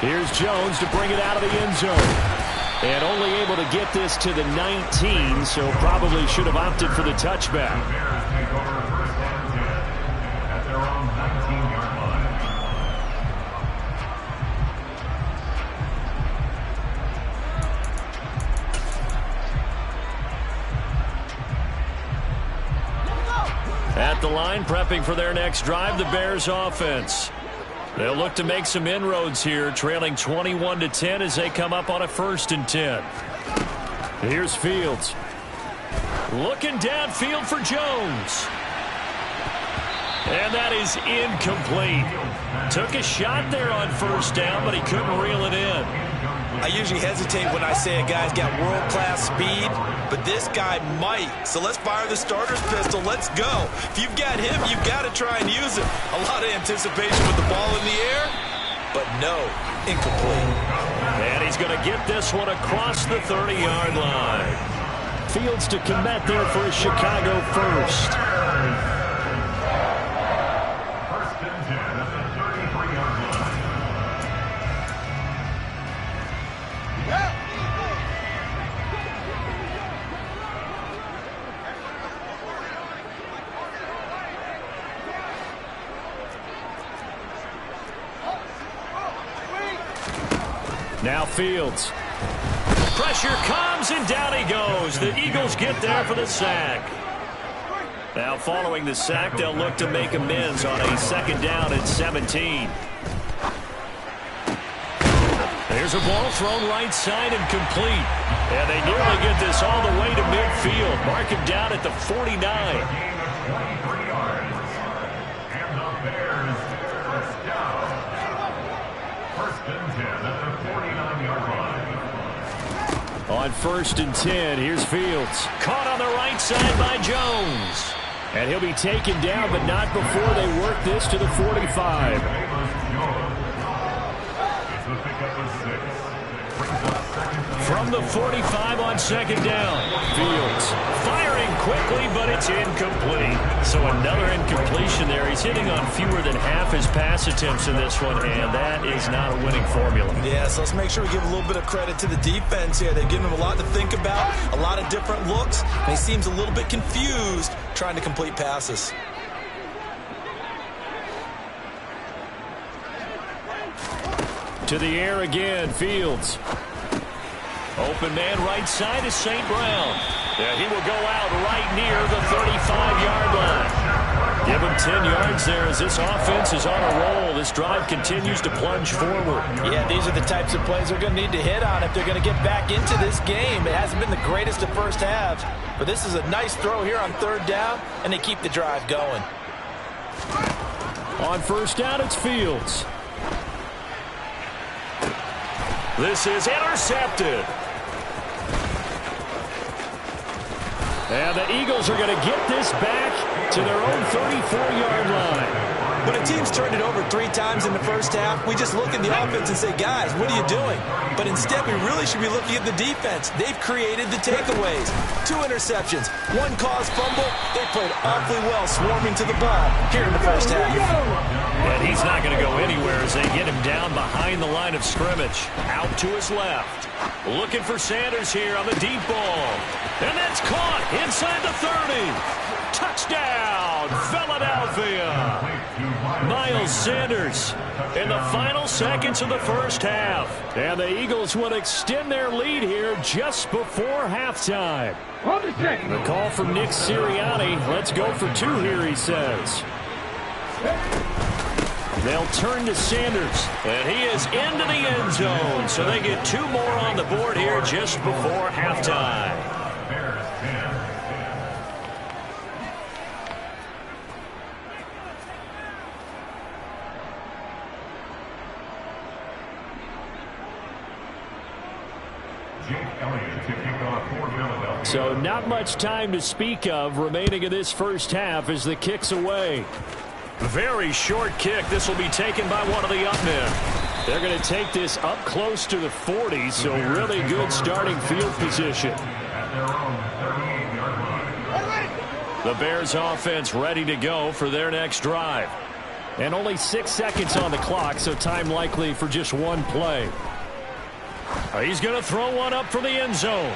Here's Jones to bring it out of the end zone. And only able to get this to the 19, so probably should have opted for the touchback. The Bears take over first and 10 at their own 19-yard line. At the line, prepping for their next drive, the Bears offense. They'll look to make some inroads here, trailing 21-10 as they come up on a 1st and 10. Here's Fields. Looking downfield for Jones. And that is incomplete. Took a shot there on 1st down, but he couldn't reel it in. I usually hesitate when I say a guy's got world-class speed, but this guy might. So let's fire the starter's pistol. Let's go. If you've got him, you've got to try and use it. A lot of anticipation with the ball in the air, but no, incomplete. And he's going to get this one across the 30-yard line. Fields to commit there for a Chicago first. First and 10 at the 33-yard line. Now Fields. Pressure comes, and down he goes. The Eagles get there for the sack. Now following the sack, they'll look to make amends on a 2nd down and 17. There's a ball thrown right side and complete. And they nearly get this all the way to midfield. Mark him down at the 49. Gain of 23 yards. And the Bears first down. First and 10 at the 49-yard line. On 1st and 10, here's Fields. Caught on the right side by Jones. And he'll be taken down, but not before they work this to the 45. From the 45 on 2nd down. Fields firing quickly, but it's incomplete. So another incompletion there. He's hitting on fewer than half his pass attempts in this one, and that is not a winning formula. Yeah, so let's make sure we give a little bit of credit to the defense here. They've given him a lot to think about, a lot of different looks, and he seems a little bit confused trying to complete passes. To the air again, Fields. Open man right side is St. Brown. Yeah, he will go out right near the 35-yard line. Give him 10 yards there as this offense is on a roll. This drive continues to plunge forward. Yeah, these are the types of plays they're going to need to hit on if they're going to get back into this game. It hasn't been the greatest of first halves, but this is a nice throw here on 3rd down, and they keep the drive going. On 1st down, it's Fields. This is intercepted. And the Eagles are going to get this back to their own 34-yard line. When a team's turned it over 3 times in the first half, we just look at the offense and say, guys, what are you doing? But instead, we really should be looking at the defense. They've created the takeaways. 2 interceptions, 1 caused fumble. They played awfully well swarming to the ball here in the first half. And he's not going to go anywhere as they get him down behind the line of scrimmage. Out to his left. Looking for Sanders here on the deep ball. And that's caught inside the 30. Touchdown, Philadelphia. Miles Sanders in the final seconds of the first half. And the Eagles will extend their lead here just before halftime. The call from Nick Sirianni. Let's go for 2 here, he says. They'll turn to Sanders, and he is into the end zone. So they get 2 more on the board here just before halftime. So not much time to speak of remaining in this first half as the kick's away. Very short kick. This will be taken by one of the up men. They're going to take this up close to the 40, so really good starting field position. The Bears offense ready to go for their next drive. And only 6 seconds on the clock, so time likely for just one play. He's going to throw one up for the end zone.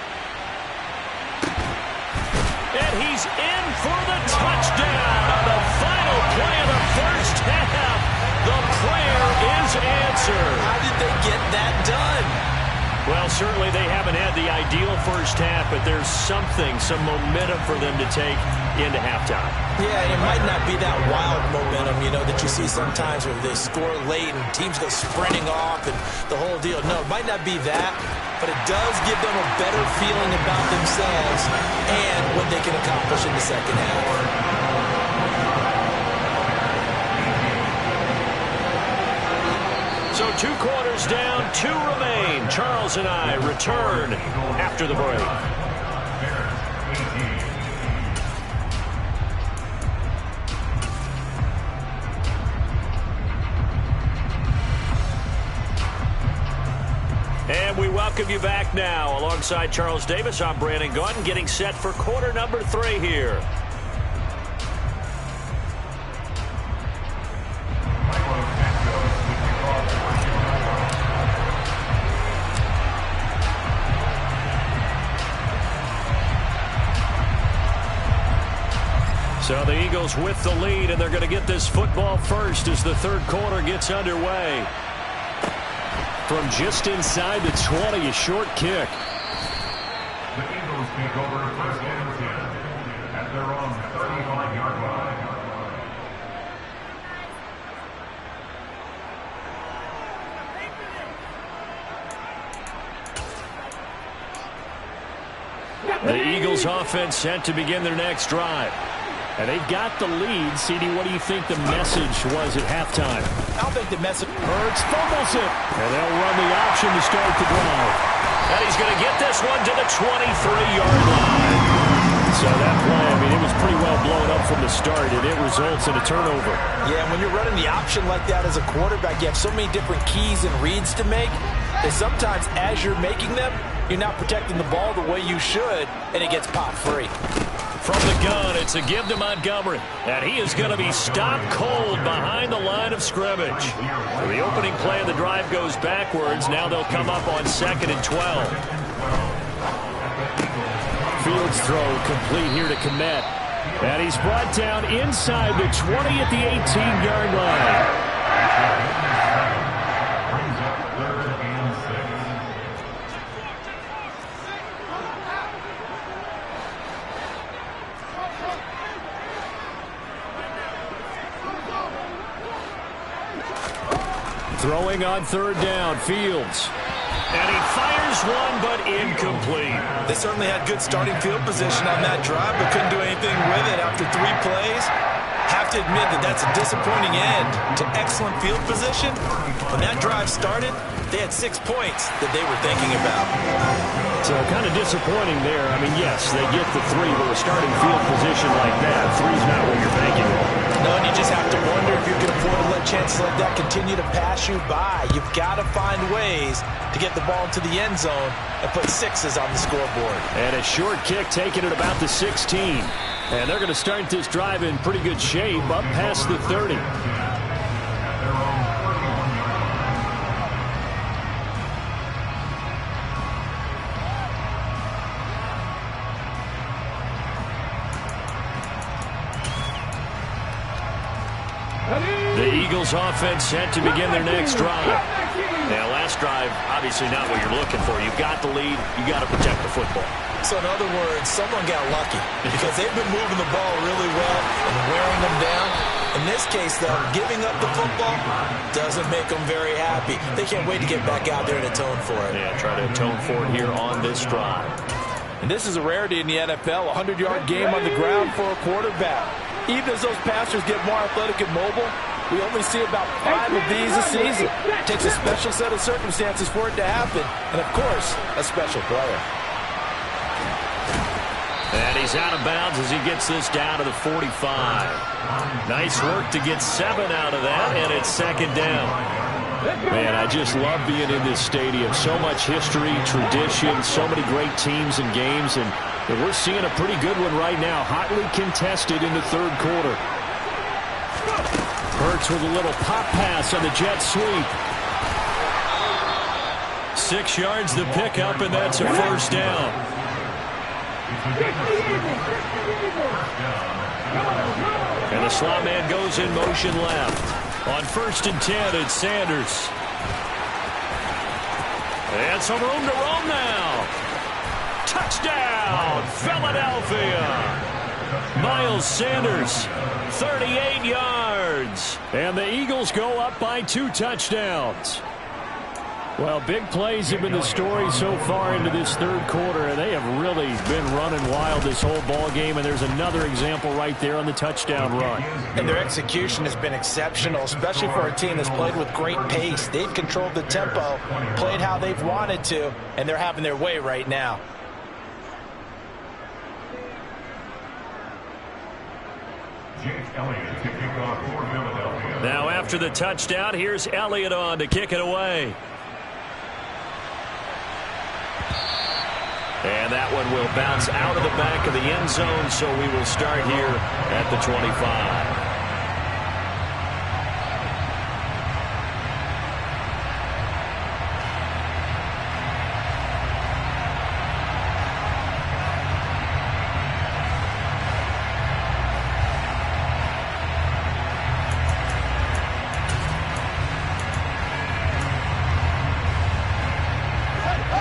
And he's in for the touchdown on the final play of the first half. The prayer is answered. How did they get that done? Well, certainly they haven't had the ideal first half, but there's some momentum for them to take into halftime. Yeah, it might not be that wild momentum, that you see sometimes where they score late and teams go sprinting off and the whole deal. No, it might not be that, but it does give them a better feeling about themselves and what they can accomplish in the second half. So 2 quarters down, 2 remain. Charles and I return after the break. And we welcome you back now. Alongside Charles Davis, I'm Brandon Gaudin, getting set for quarter number 3 here. So the Eagles with the lead, and they're going to get this football first as the third quarter gets underway. From just inside the 20, a short kick. The Eagles take over first and 10 at their own 35-yard line. The Eagles offense set to begin their next drive. And they've got the lead. CD, what do you think the message was at halftime? I don't think the message... Hurts fumbles it. And they'll run the option to start the drive. And he's going to get this one to the 23-yard line. So that play, it was pretty well blown up from the start, and it results in a turnover. Yeah, when you're running the option like that as a quarterback, you have so many different keys and reads to make that sometimes as you're making them, you're not protecting the ball the way you should, and it gets popped free. From the gun, it's a give to Montgomery. And he is going to be stopped cold behind the line of scrimmage. So the opening play of the drive goes backwards. Now they'll come up on 2nd and 12. Fields throw complete here to Kmet. And he's brought down inside the 20 at the 18-yard line. Throwing on 3rd down, Fields. And he fires one, but incomplete. They certainly had good starting field position on that drive, but couldn't do anything with it after 3 plays. Have to admit that that's a disappointing end to excellent field position. When that drive started, they had 6 points that they were thinking about. So kind of disappointing there. Yes, they get the 3, but a starting field position like that, 3's not what you're banking on. No, and you just have to wonder if you can afford to let chances like that continue to pass you by. You've got to find ways to get the ball into the end zone and put 6s on the scoreboard. And a short kick taken at about the 16. And they're going to start this drive in pretty good shape up past the 30. The Eagles offense set to begin their next drive. Now, last drive, obviously not what you're looking for. You've got the lead. You've got to protect the football. So, in other words, someone got lucky because they've been moving the ball really well and wearing them down. In this case, though, giving up the football doesn't make them very happy. They can't wait to get back out there and atone for it. Yeah, try to atone for it here on this drive. And this is a rarity in the NFL, a 100-yard game on the ground for a quarterback. Even as those passers get more athletic and mobile, We only see about 5 of these a season. It takes a special set of circumstances for it to happen, and of course, a special player. And he's out of bounds as he gets this down to the 45. Nice work to get 7 out of that, and it's second down. Man, I just love being in this stadium. So much history, tradition, so many great teams and games, and we're seeing a pretty good one right now. Hotly contested in the third quarter. Hurts with a little pop pass on the jet sweep. 6 yards the pickup, and that's a first down. And the slot man goes in motion left. On 1st and 10, it's Sanders. And some room to roam now. Touchdown, Philadelphia. Miles Sanders, 38 yards. And the Eagles go up by 2 touchdowns. Well, big plays have been the story so far into this third quarter, and they have really been running wild this whole ball game, and there's another example right there on the touchdown run. And their execution has been exceptional, especially for a team that's played with great pace. They've controlled the tempo, played how they've wanted to, and they're having their way right now. Now after the touchdown, here's Elliott on to kick it away. And that one will bounce out of the back of the end zone, so we will start here at the 25.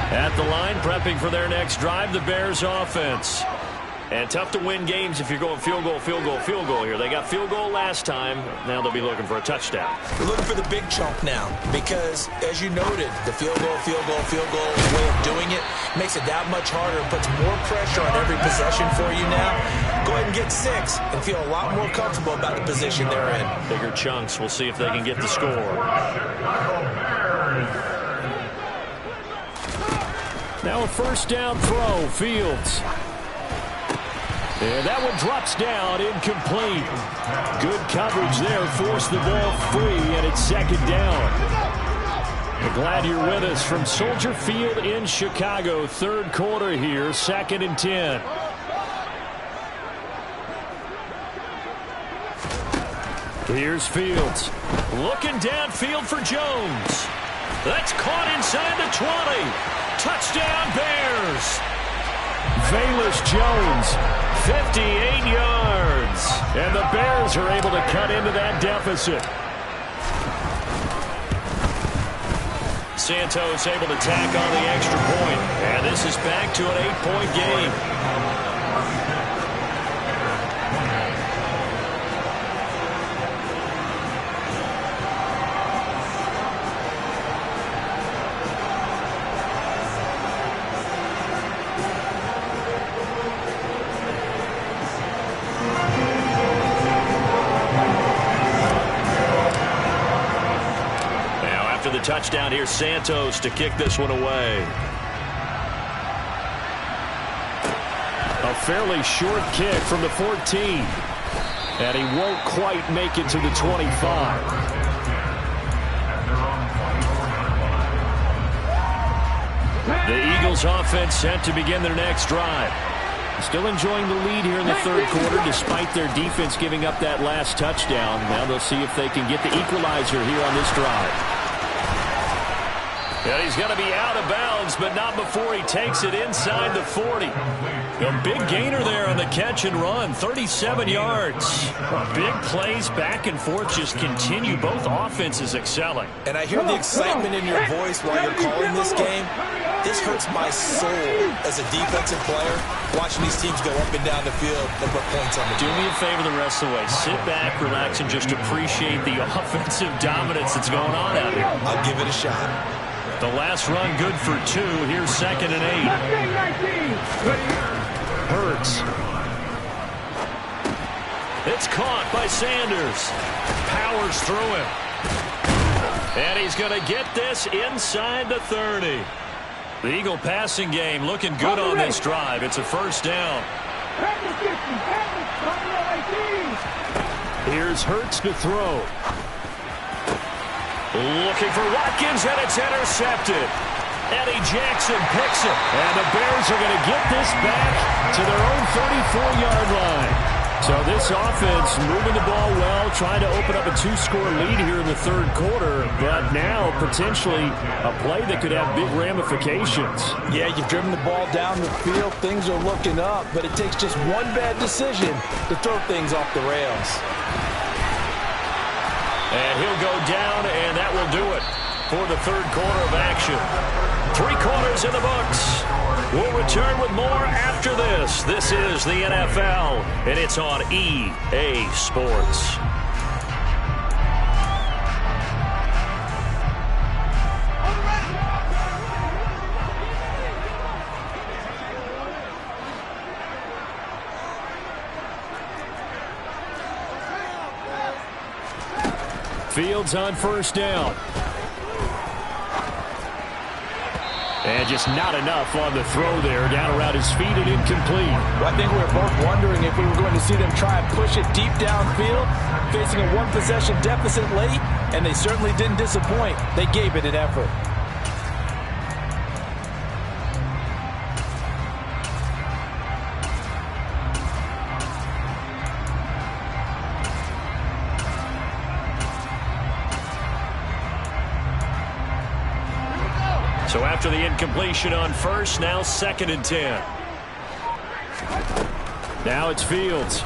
At the line, prepping for their next drive, the Bears offense. And tough to win games if you're going field goal, field goal, field goal here. They got field goal last time. Now they'll be looking for a touchdown. They're looking for the big chunk now because, as you noted, the field goal way of doing it makes it that much harder. It puts more pressure on every possession for you now. Go ahead and get 6 and feel a lot more comfortable about the position they're in. Bigger chunks. We'll see if they can get the score. Now a first down throw, Fields. And that one drops down, incomplete. Good coverage there, forced the ball free, and it's second down. We're glad you're with us from Soldier Field in Chicago. Third quarter here, 2nd and 10. Here's Fields. Looking downfield for Jones. That's caught inside the 20. Touchdown, Bears. Velus Jones, 58 yards. And the Bears are able to cut into that deficit. Santos able to tack on the extra point. And this is back to an 8-point game. Touchdown here, Santos to kick this one away. A fairly short kick from the 14. And he won't quite make it to the 25. The Eagles offense set to begin their next drive. Still enjoying the lead here in the third quarter despite their defense giving up that last touchdown. Now they'll see if they can get the equalizer here on this drive. And he's going to be out of bounds, but not before he takes it inside the 40. A big gainer there on the catch and run, 37 yards. Big plays back and forth just continue. Both offenses excelling. And I hear the excitement in your voice while you're calling this game. This hurts my soul as a defensive player, watching these teams go up and down the field and put points on the board. Do me a favor the rest of the way. Sit back, relax, and just appreciate the offensive dominance that's going on out here. I'll give it a shot. The last run good for 2. Here's 2nd and 8. Hurts. It's caught by Sanders. Powers through him. And he's going to get this inside the 30. The Eagle passing game looking good on this drive. It's a first down. Here's Hurts to throw. Looking for Watkins, and it's intercepted. Eddie Jackson picks it. And the Bears are going to get this back to their own 34-yard line. So this offense moving the ball well, trying to open up a 2-score lead here in the third quarter, but now potentially a play that could have big ramifications. Yeah, you've driven the ball down the field. Things are looking up, but it takes just one bad decision to throw things off the rails. And he'll go down, and that will do it for the third quarter of action. 3 quarters in the books. We'll return with more after this. This is the NFL, and it's on EA Sports. Fields on first down. And just not enough on the throw there. Down around his feet and incomplete. Well, I think we were both wondering if we were going to see them try and push it deep downfield, facing a one-possession deficit late, and they certainly didn't disappoint. They gave it an effort. So after the incompletion on first, now 2nd and 10. Now it's Fields.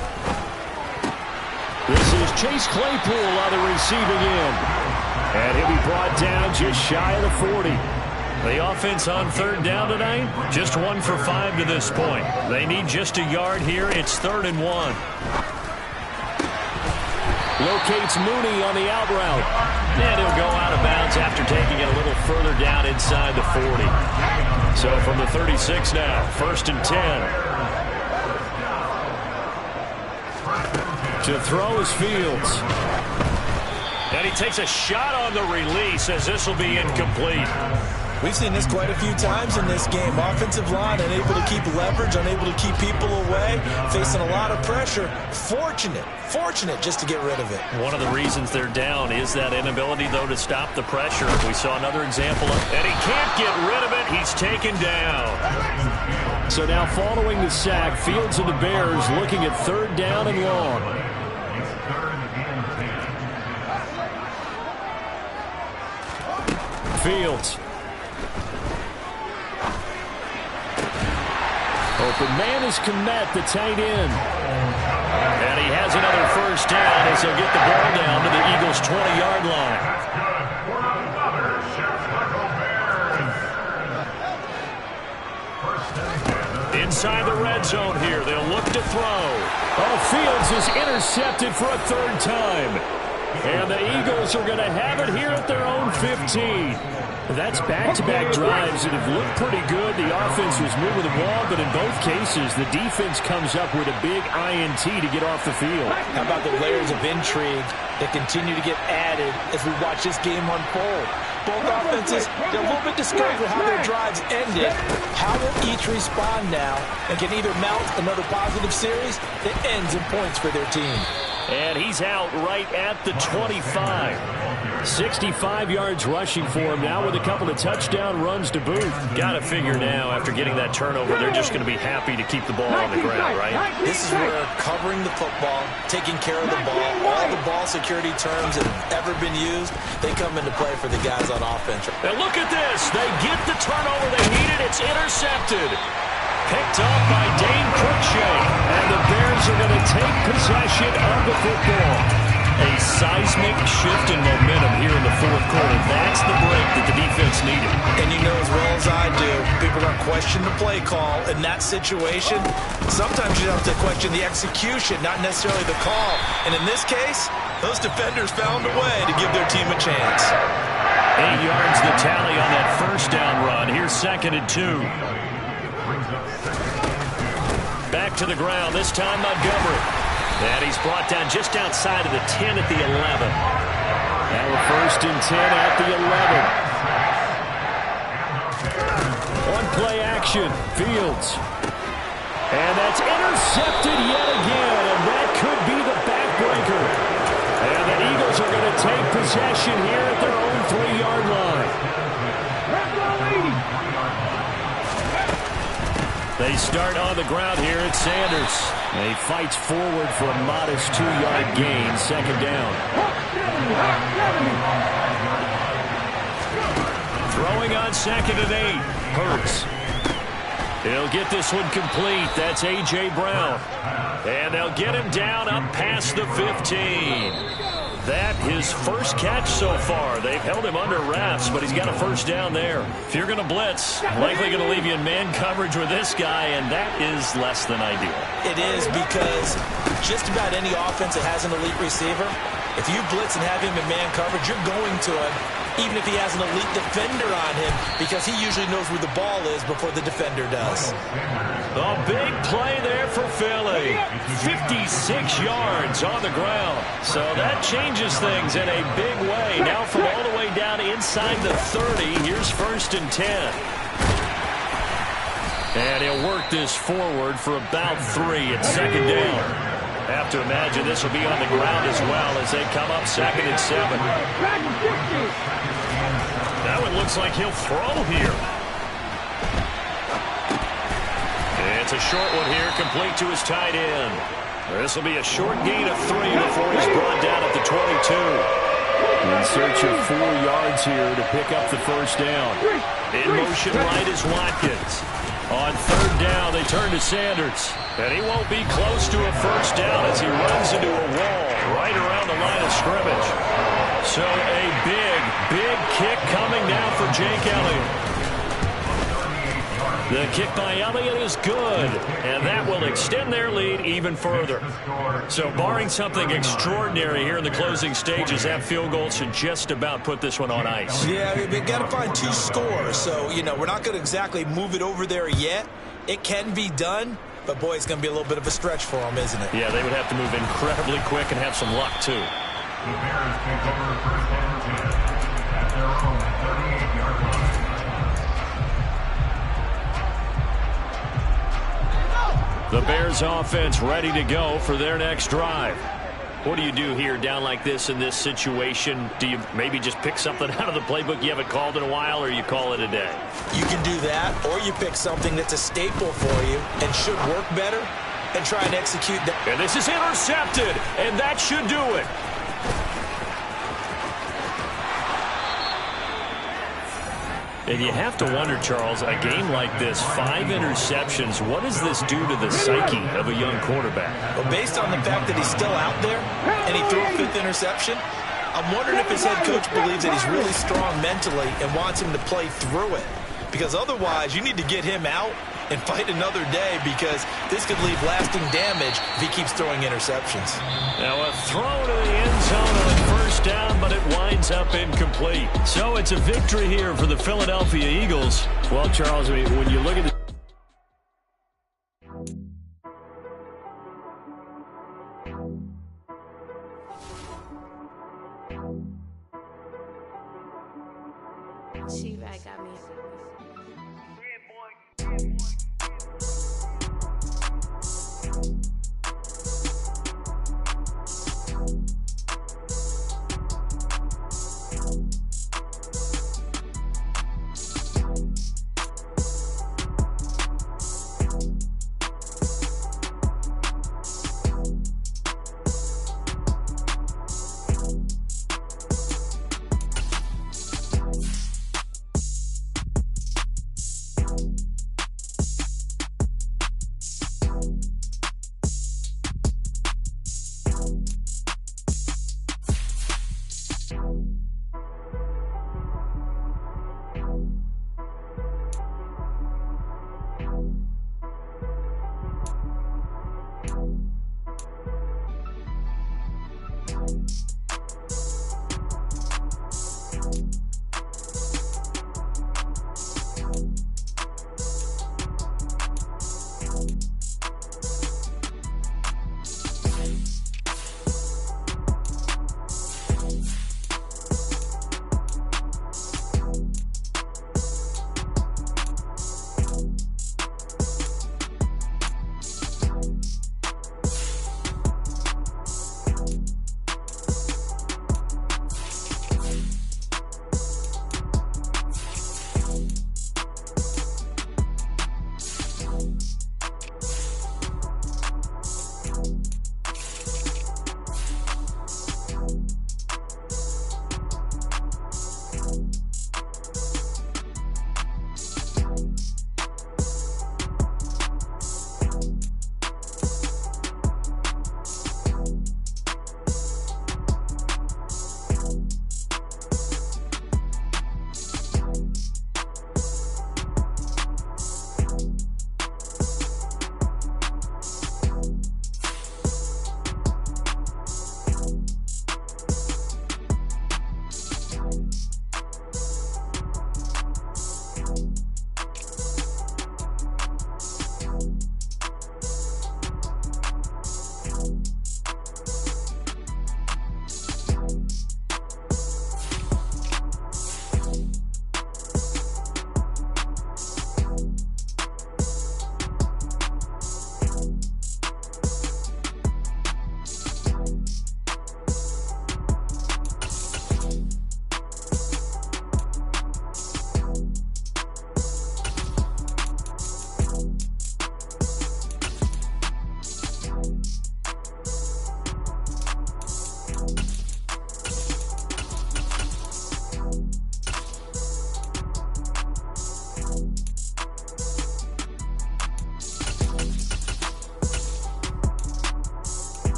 This is Chase Claypool on the receiving end. And he'll be brought down just shy of the 40. The offense on third down tonight, just 1 for 5 to this point. They need just a yard here. It's 3rd and 1. Locates Mooney on the out route. And he'll go out of bounds after taking it a little further down inside the 40. So from the 36 now, 1st and 10. To throw is Fields. And he takes a shot on the release as this will be incomplete. We've seen this quite a few times in this game. Offensive line unable to keep leverage, unable to keep people away, facing a lot of pressure. Fortunate just to get rid of it. One of the reasons they're down is that inability, though, to stop the pressure. We saw another example of, and he can't get rid of it. He's taken down. So now following the sack, Fields and the Bears looking at 3rd down and long. Fields. Open man is Kmet, the tight end. And he has another first down as he'll get the ball down to the Eagles' 20-yard line. Inside the red zone here, they'll look to throw. Oh, Fields is intercepted for a 3rd time. And the Eagles are going to have it here at their own 15. That's back-to-back drives that have looked pretty good. The offense was moving the ball, but in both cases, the defense comes up with a big INT to get off the field. How about the layers of intrigue that continue to get added as we watch this game unfold? Both offenses, they're a little bit discouraged with how their drives ended. How will each respond now and can either mount another positive series that ends in points for their team? And he's out right at the 25. 65 yards rushing for him now with a couple of touchdown runs to boot. Got to figure now after getting that turnover, they're just going to be happy to keep the ball on the ground, right? This is where covering the football, taking care of the ball, all the ball security terms that have ever been used, they come into play for the guys on offense. And look at this. They get the turnover they needed. It's intercepted. Picked up by Dane Cruikshank. And the Bears are going to take possession of the football. A seismic shift in momentum here in the 4th quarter. That's the break that the defense needed. And you know as well as I do, people are going to question the play call in that situation. Sometimes you have to question the execution, not necessarily the call. And in this case, those defenders found a way to give their team a chance. 8 yards the tally on that first down run. Here's 2nd and 2. Back to the ground, this time Montgomery. And he's brought down just outside of the 10 at the 11. Now a 1st and 10 at the 11. On play action, Fields. And that's intercepted yet again, and that could be the backbreaker. And the Eagles are going to take possession here at their own 3-yard line. They start on the ground here at Sanders. He fights forward for a modest 2-yard gain, 2nd down. Throwing on 2nd and 8. Hurts. He'll get this one complete. That's A.J. Brown. And they'll get him down up past the 15. That his first catch so far. They've held him under wraps, but he's got a 1st down there. If you're going to blitz, likely going to leave you in man coverage with this guy, and that is less than ideal. It is, because just about any offense that has an elite receiver, if you blitz and have him in man coverage, you're going to him, even if he has an elite defender on him, because he usually knows where the ball is before the defender does. A big play there for Philly. 56 yards on the ground. So that changes things in a big way. Now from all the way down inside the 30, here's 1st and 10. And he'll work this forward for about 3 at 2nd down. Have to imagine this will be on the ground as well as they come up 2nd and 7. That one looks like he'll throw here. It's a short one here, complete to his tight end. This will be a short gain of 3 before he's brought down at the 22. In search of 4 yards here to pick up the 1st down. In motion right is Watkins. On 3rd down, they turn to Sanders. And he won't be close to a 1st down as he runs into a wall right around the line of scrimmage. So a big kick coming down for Jake Elliott. The kick by Elliott is good, and that will extend their lead even further. So barring something extraordinary here in the closing stages, that field goal should just about put this one on ice. Yeah, we've got to find 2 scores, so, we're not going to exactly move it over there yet. It can be done, but, boy, it's going to be a little bit of a stretch for them, isn't it? Yeah, they would have to move incredibly quick and have some luck, too. The Bears take over 1st and 10 at their own 38-yard line. The Bears offense ready to go for their next drive. What do you do here down like this in this situation? Do you maybe just pick something out of the playbook you haven't called in a while, or you call it a day? You can do that, or you pick something that's a staple for you and should work better and try and execute that. And this is intercepted, and that should do it. And you have to wonder, Charles, a game like this, 5 interceptions, what does this do to the psyche of a young quarterback? Well, based on the fact that he's still out there and he threw a 5th interception, I'm wondering if his head coach believes that he's really strong mentally and wants him to play through it. Because otherwise, you need to get him out and fight another day, because this could leave lasting damage if he keeps throwing interceptions. Now a throw to the end zone on 1st down, but it winds up incomplete. So it's a victory here for the Philadelphia Eagles. Well, Charles, I mean, when you look at the She-Rag got me.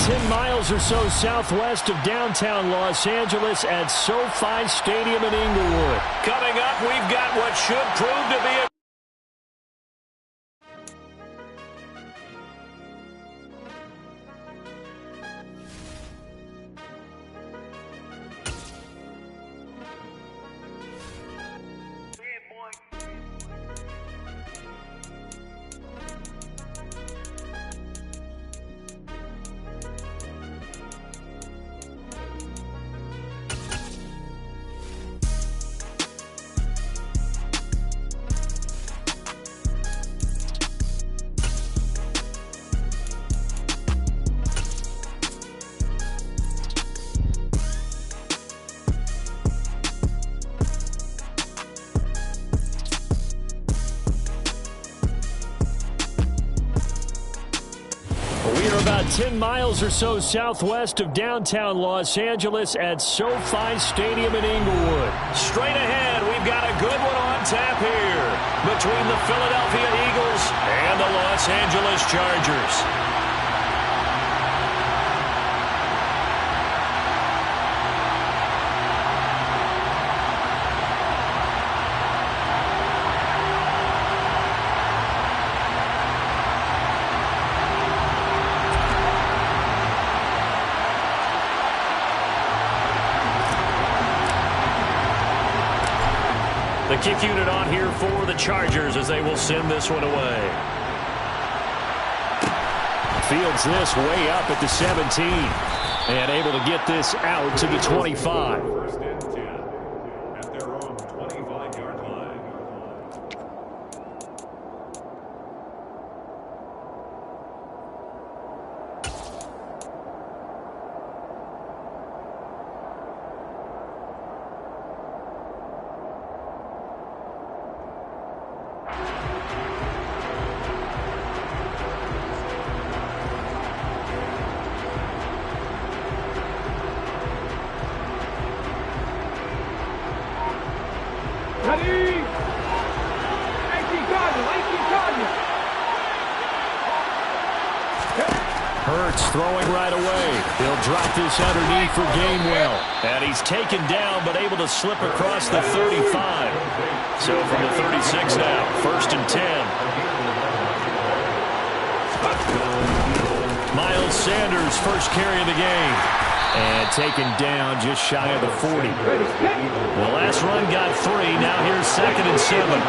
10 miles or so southwest of downtown Los Angeles at SoFi Stadium in Inglewood. Coming up, we've got what should prove to be a We are about 10 miles or so southwest of downtown Los Angeles at SoFi Stadium in Inglewood. straight ahead. We've got a good one on tap here between the Philadelphia Eagles and the Los Angeles Chargers. The kick unit on here for the Chargers as they will send this one away. Fields this way up at the 17 and able to get this out to the 25. First and 10 at their own 25-yard line. Ready? 18 Cardinals, 18 Cardinals. Hurts throwing right away. He'll drop this underneath for Gainwell. And he's taken down but able to slip across the 35. So from the 36 now, first and 10. Miles Sanders first carry of the game. And taken down just shy of the 40. The last run got 3. Now here's second and 7.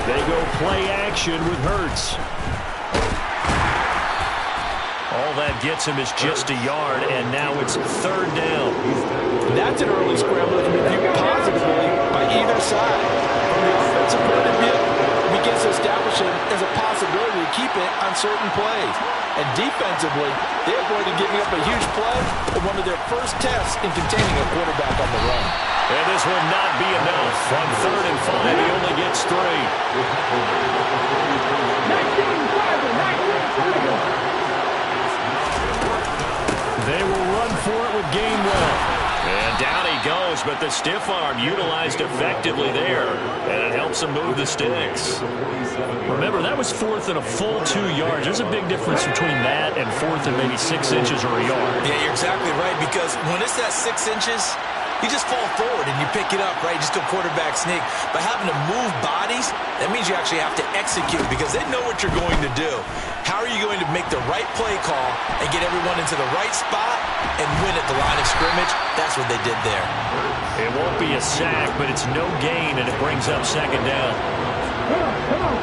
They go play action with Hurts. All that gets him is just a yard, and now it's third down. That's an early scramble that can be viewed positively by either side. From the offensive point of view, it begins to establish it as a possibility to keep it on certain plays. And defensively, they're going to give up a huge play in one of their first tests in containing a quarterback on the run. And this will not be enough. On third and 5, he only gets 3. 19-5. They will run for it with Gainwell. And down he goes, but the stiff arm utilized effectively there. And it helps him move the sticks. Remember, that was fourth and a full 2 yards. There's a big difference between that and fourth and maybe 6 inches or a yard. Yeah, you're exactly right, because when it's that 6 inches, you just fall forward and you pick it up, right? Just a quarterback sneak. But having to move bodies, that means you actually have to execute because they know what you're going to do. How are you going to make the right play call and get everyone into the right spot and win at the line of scrimmage? That's what they did there. It won't be a sack, but it's no gain, and it brings up second down. Come on.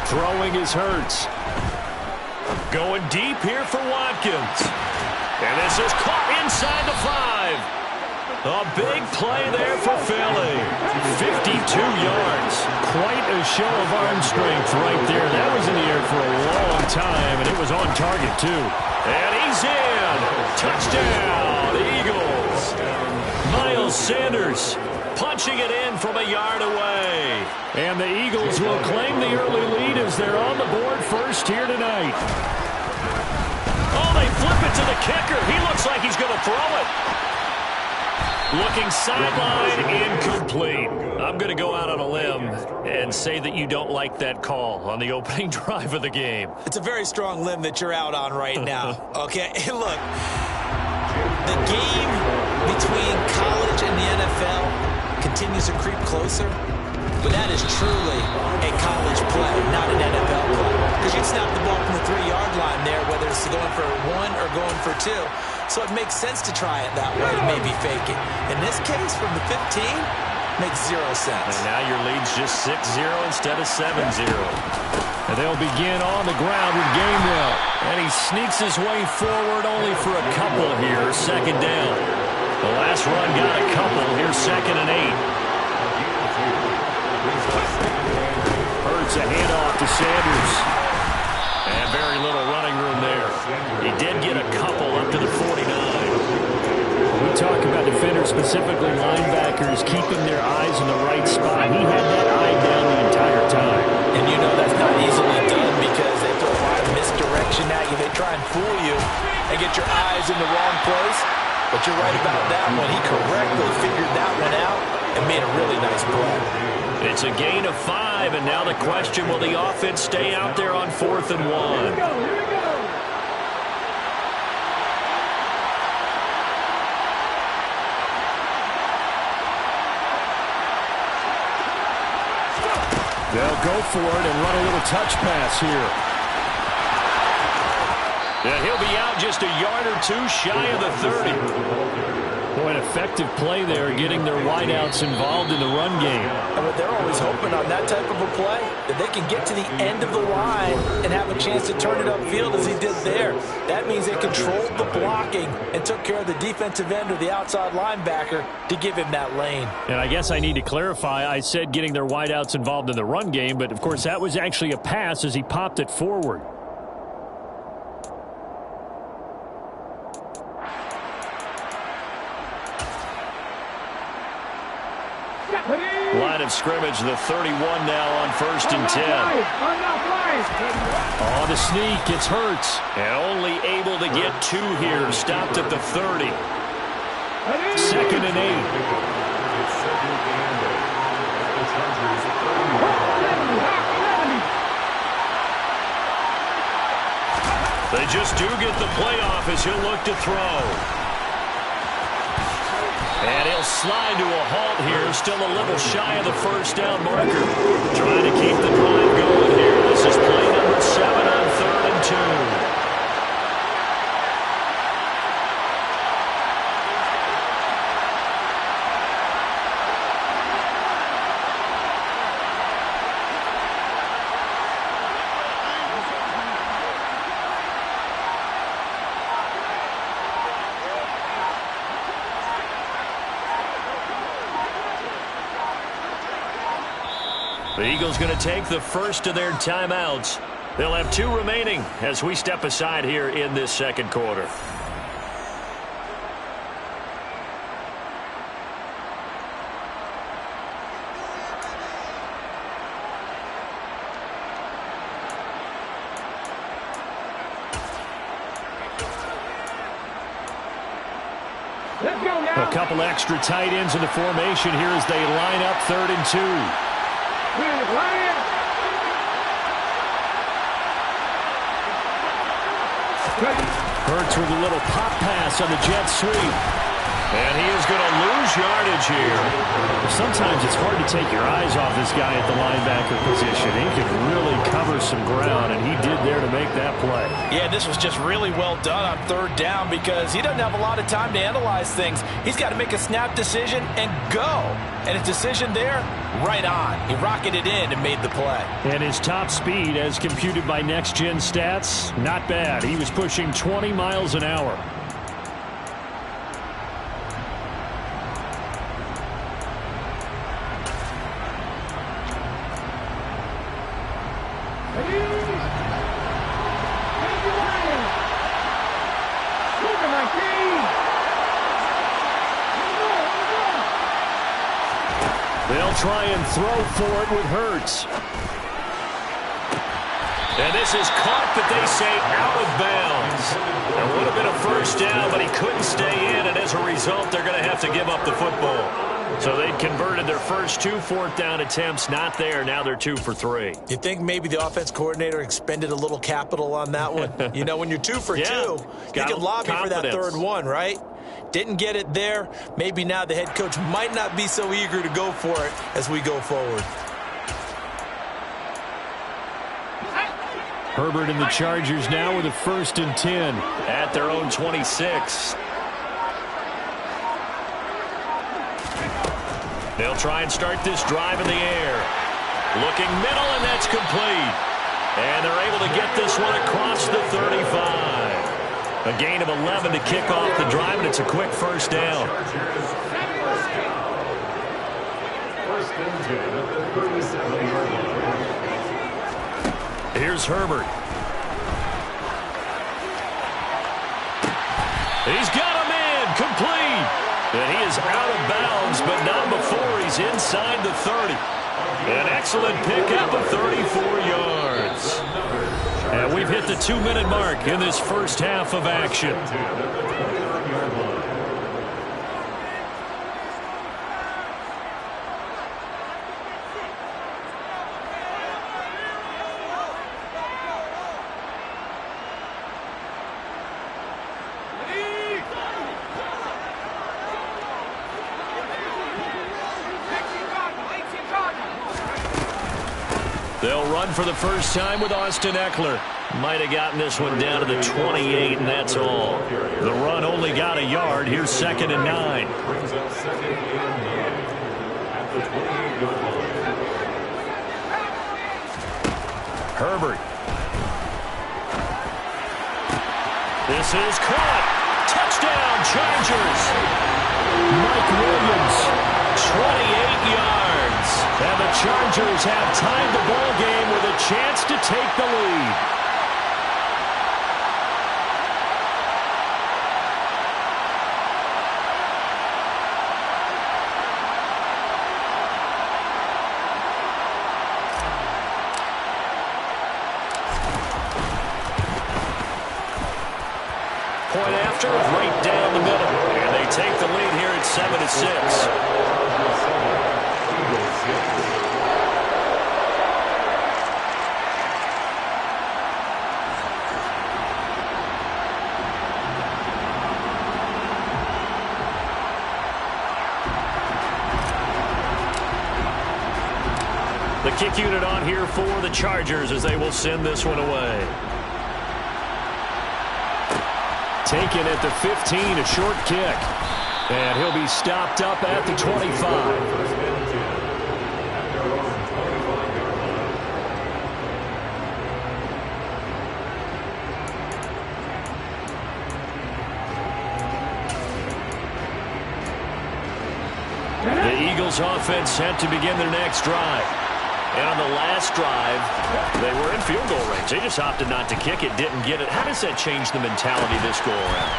Throwing is Hurts. Going deep here for Watkins. And this is caught inside the 5. A big play there for Philly. 52 yards. Quite a show of arm strength right there. That was in the air for a long time, and it was on target, too. And he's in. Touchdown, Eagles. Miles Sanders punching it in from a yard away. And the Eagles will claim the early lead as they're on the board first here tonight. Oh, they flip it to the kicker. He looks like he's going to throw it. Looking sideline, incomplete. I'm going to go out on a limb and say that you don't like that call on the opening drive of the game. It's a very strong limb that you're out on right now. Okay, look, the game between college and the NFL continues to creep closer, but that is truly a college play, not an NFL play. Because you'd snap the ball from the 3-yard line there, whether it's going for 1 or going for 2. So it makes sense to try it that way to maybe fake it. In this case, from the 15, makes 0 sense. And now your lead's just 6-0 instead of 7-0. And they'll begin on the ground with Gainwell. And he sneaks his way forward only for a couple here, second down. The last run got a couple. Here's 2nd and 8. Hurts a handoff to Sanders. And very little running room there. He did get a couple up to the 49. We talk about defenders, specifically linebackers, keeping their eyes in the right spot. He had that eye down the entire time. And you know that's not easily done because they throw a lot of misdirection at you. They try and fool you and get your eyes in the wrong place. But you're right about that one. He correctly figured that one out and made a really nice play. It's a gain of 5, and now the question, will the offense stay out there on 4th and 1? Here we go. They'll go for it and run a little touch pass here. And he'll be out just a yard or 2 shy of the 30. Boy, an effective play there, getting their wideouts involved in the run game. But they're always hoping on that type of a play that they can get to the end of the line and have a chance to turn it upfield as he did there. That means they controlled the blocking and took care of the defensive end or the outside linebacker to give him that lane. And I guess I need to clarify, I said getting their wideouts involved in the run game, but of course that was actually a pass as he popped it forward. Line of scrimmage, the 31 now on 1st and 10. On the sneak, it's Hurts. And only able to get 2 here, stopped at the 30. 2nd and 8. They just do get the playoff as he'll look to throw. And he'll slide to a halt here, still a little shy of the 1st down marker. Trying to keep the drive going here. This is play number 7 on 3rd and 2. The Eagles going to take the first of their timeouts. They'll have 2 remaining as we step aside here in this 2nd quarter. Let's go now. A couple extra tight ends in the formation here as they line up 3rd and 2. Hurts with a little pop pass on the jet sweep. And he is going to lose yardage here. Sometimes it's hard to take your eyes off this guy at the linebacker position. He can really cover some ground, and he did there to make that play. Yeah, this was just really well done on 3rd down because he doesn't have a lot of time to analyze things. He's got to make a snap decision and go. And his decision there, right on. He rocketed in and made the play. And his top speed, as computed by Next Gen Stats, not bad. He was pushing 20 miles an hour. They'll try and throw for it with Hurts. And this is caught, but they say out of bounds. It would have been a first down, but he couldn't stay in, and as a result, they're going to have to give up the football. So they'd converted their first 2 fourth-down attempts, not there. Now they're 2 for 3. You think maybe the offense coordinator expended a little capital on that one? You know, when you're 2 for 2, you can lobby for that third one, right? Didn't get it there. Maybe now the head coach might not be so eager to go for it as we go forward. Herbert and the Chargers now with a 1st and 10. At their own 26. They'll try and start this drive in the air. Looking middle, and that's complete. And they're able to get this one across the 35. A gain of 11 to kick off the drive, and it's a quick first down. Here's Herbert. He's got a man complete. And he is out of bounds, but not before he's inside the 30. An excellent pickup of 34 yards. And we've hit the 2-minute mark in this first half of action. They'll run for the first time with Austin Eckler. Might have gotten this one down to the 28, and that's all. The run only got a yard. Here's 2nd and 9. Herbert. This is caught. Touchdown, Chargers. Mike Williams. 28 yards. And the Chargers have tied the ball game with a chance to take the lead. Point after, right down the middle. And they take the lead here at 7-6. The kick unit on here for the Chargers as they will send this one away. Taken at the 15, a short kick. And he'll be stopped up at the 25. The Eagles offense set to begin their next drive. And on the last drive, they were in field goal range. They just opted not to kick it, didn't get it. How does that change the mentality this go around?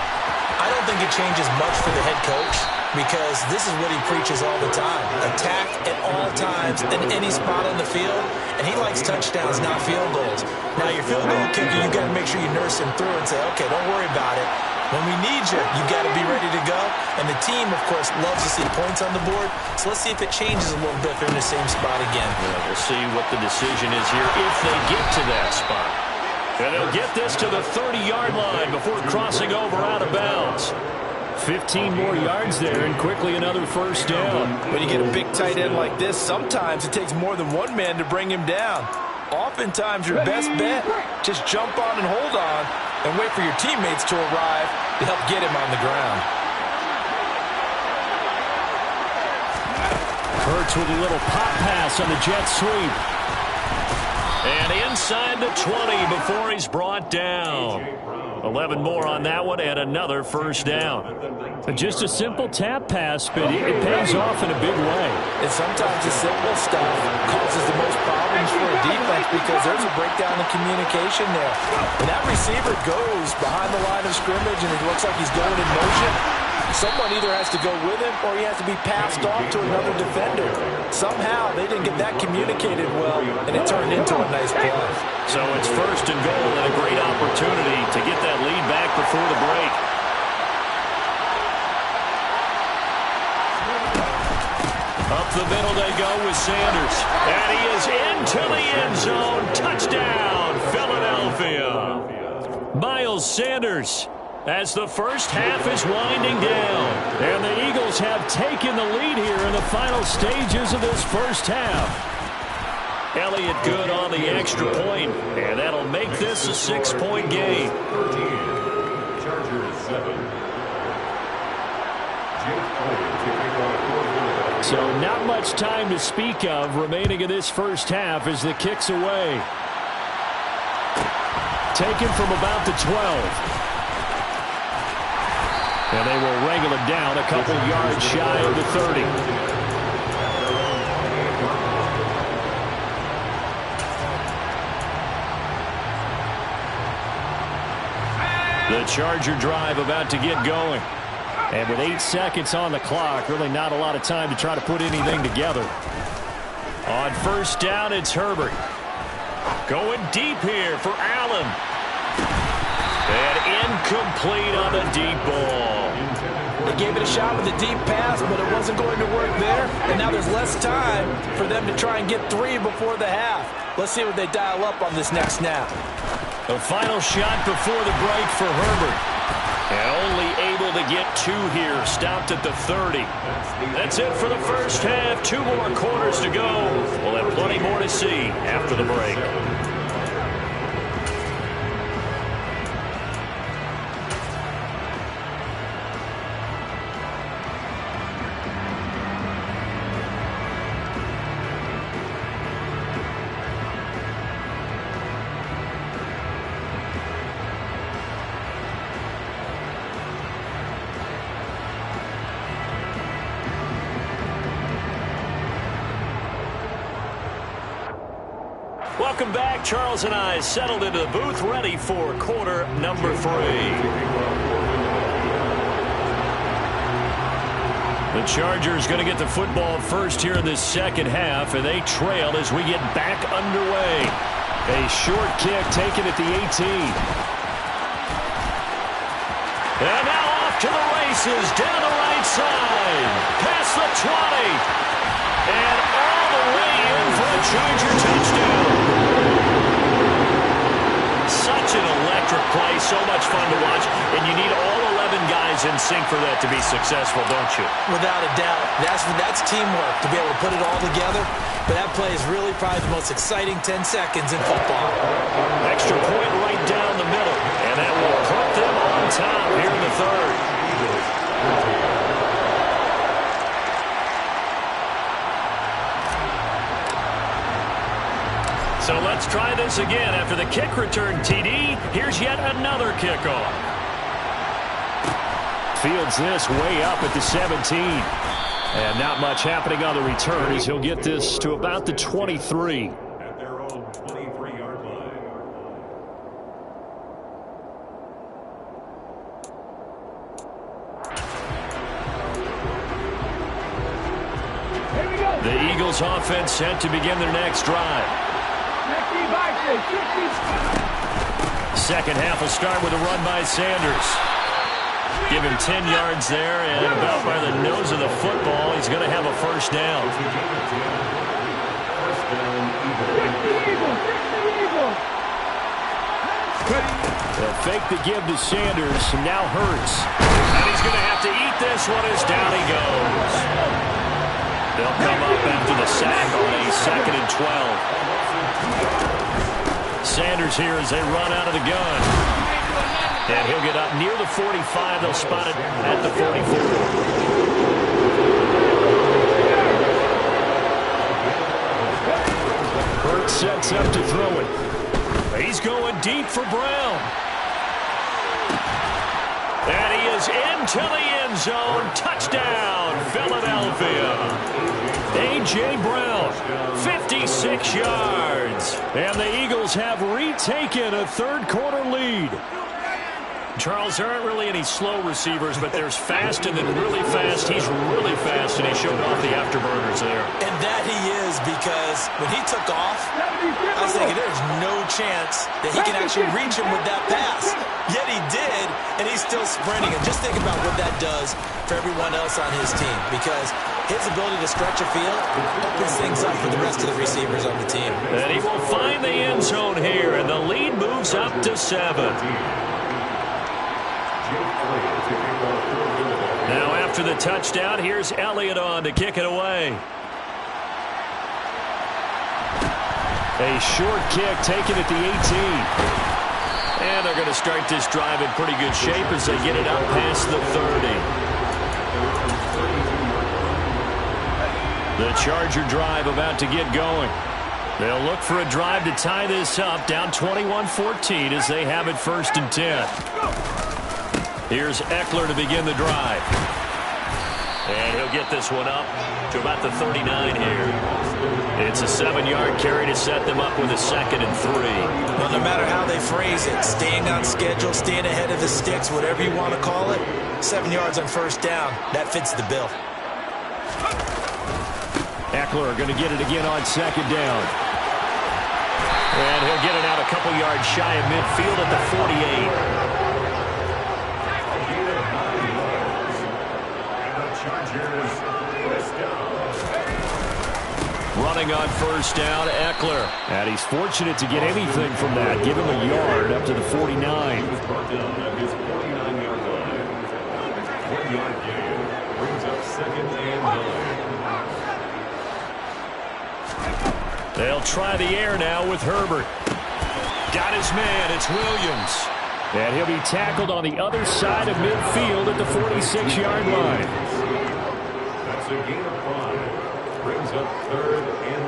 I don't think it changes much for the head coach because this is what he preaches all the time. Attack at all times in any spot on the field, and he likes touchdowns, not field goals. Now, your field goal kicker, you got to make sure you nurse him through and say, okay, don't worry about it. When we need you, you got to be ready to go. And the team, of course, loves to see points on the board. So let's see if it changes a little bit if they're in the same spot again. Yeah, we'll see what the decision is here if they get to that spot. And they'll get this to the 30-yard line before crossing over out of bounds. 15 more yards there and quickly another first down. When you get a big tight end like this, sometimes it takes more than one man to bring him down. Oftentimes, your best bet, just jump on and hold on and wait for your teammates to arrive to help get him on the ground. Hurts with a little pop pass on the jet sweep. And inside the 20 before he's brought down. 11 more on that one and another first down. Just a simple tap pass, but it pays off in a big way. And sometimes the simple stuff causes the most problems for a defense because there's a breakdown in communication there. When that receiver goes behind the line of scrimmage and it looks like he's going in motion, Someone either has to go with him or he has to be passed off to another defender. Somehow they didn't get that communicated well, and it turned into a nice play. So it's first and goal and a great opportunity to get that lead back before the break. Up the middle they go with Sanders. And he is into the end zone. Touchdown, Philadelphia. Miles Sanders, as the first half is winding down. And the Eagles have taken the lead here in the final stages of this first half. Elliott good on the extra point, and that'll make this a 6-point game. Chargers 7. So not much time to speak of remaining in this first half as the kick's away. Taken from about the 12. And they will wrangle it down a couple yards shy of the 30. The Charger drive about to get going. And with 8 seconds on the clock, really not a lot of time to try to put anything together. On first down, it's Herbert. Going deep here for Allen. And incomplete on the deep ball. They gave it a shot with a deep pass, but it wasn't going to work there. And now there's less time for them to try and get 3 before the half. Let's see what they dial up on this next snap. The final shot before the break for Herbert. And only able to get 2 here. Stopped at the 30. That's it for the first half. 2 more quarters to go. We'll have plenty more to see after the break. Welcome back. Charles and I settled into the booth, ready for quarter number 3. The Chargers going to get the football first here in this second half, and they trail as we get back underway. A short kick taken at the 18. And now off to the races, down the right side, past the 20, and all the way in for a Charger touchdown. Such an electric play, so much fun to watch, and you need all 11 guys in sync for that to be successful, don't you? Without a doubt. That's teamwork, to be able to put it all together. But that play is really probably the most exciting 10 seconds in football. Extra point right down the middle, and that will put them on top here in the third. So let's try this again. After the kick return, TD, here's yet another kickoff. Fields this way up at the 17. And not much happening on the return as he'll get this to about the 23. At their own 23-yard line. Here we go. The Eagles offense set to begin their next drive. Second half will start with a run by Sanders. Give him 10 yards there, and about by the nose of the football, he's going to have a first down. They'll fake the give to Sanders, and now Hurts. And he's going to have to eat this one as down he goes. They'll come up after the sack on a 2nd and 12. Sanders here as they run out of the gun. And he'll get up near the 45. They'll spot it at the 44. Hurts sets up to throw it. He's going deep for Brown. And he is into the end zone. Touchdown, Philadelphia. A.J. Brown, 56 yards. And the Eagles have retaken a third-quarter lead. Charles, there aren't really any slow receivers, but there's fast and then really fast. He's really fast, and he showed off the afterburners there. And that he is, because when he took off, I was thinking there's no chance that he can actually reach him with that pass. Yet he did, and he's still sprinting. And just think about what that does for everyone else on his team, because his ability to stretch a field opens things up for the rest of the receivers on the team. And he will find the end zone here, and the lead moves up to 7. Now after the touchdown, here's Elliott on to kick it away. A short kick taken at the 18. And they're going to start this drive in pretty good shape as they get it up past the 30. The Charger drive about to get going. They'll look for a drive to tie this up, down 21-14 as they have it 1st and 10. Here's Eckler to begin the drive. And he'll get this one up to about the 39 here. It's a 7-yard carry to set them up with a 2nd and 3. Well, no matter how they phrase it, staying on schedule, staying ahead of the sticks, whatever you want to call it, 7 yards on 1st down, that fits the bill. Eckler going to get it again on 2nd down. And he'll get it out a couple yards shy of midfield at the 48. Running on 1st down, Eckler. And he's fortunate to get anything from that. Give him a yard up to the 49. They'll try the air now with Herbert. Got his man. It's Williams. And he'll be tackled on the other side of midfield at the 46-yard line. That's a gain of 5. Brings up 3rd and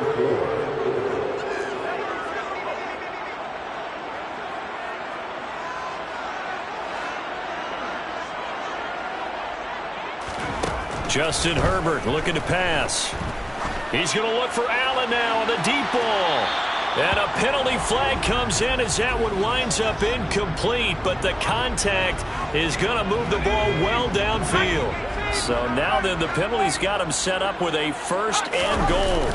4. Justin Herbert looking to pass. He's going to look for Allen now on the deep ball. And a penalty flag comes in as that one winds up incomplete, but the contact is going to move the ball well downfield. So now then the penalty's got him set up with a 1st and goal.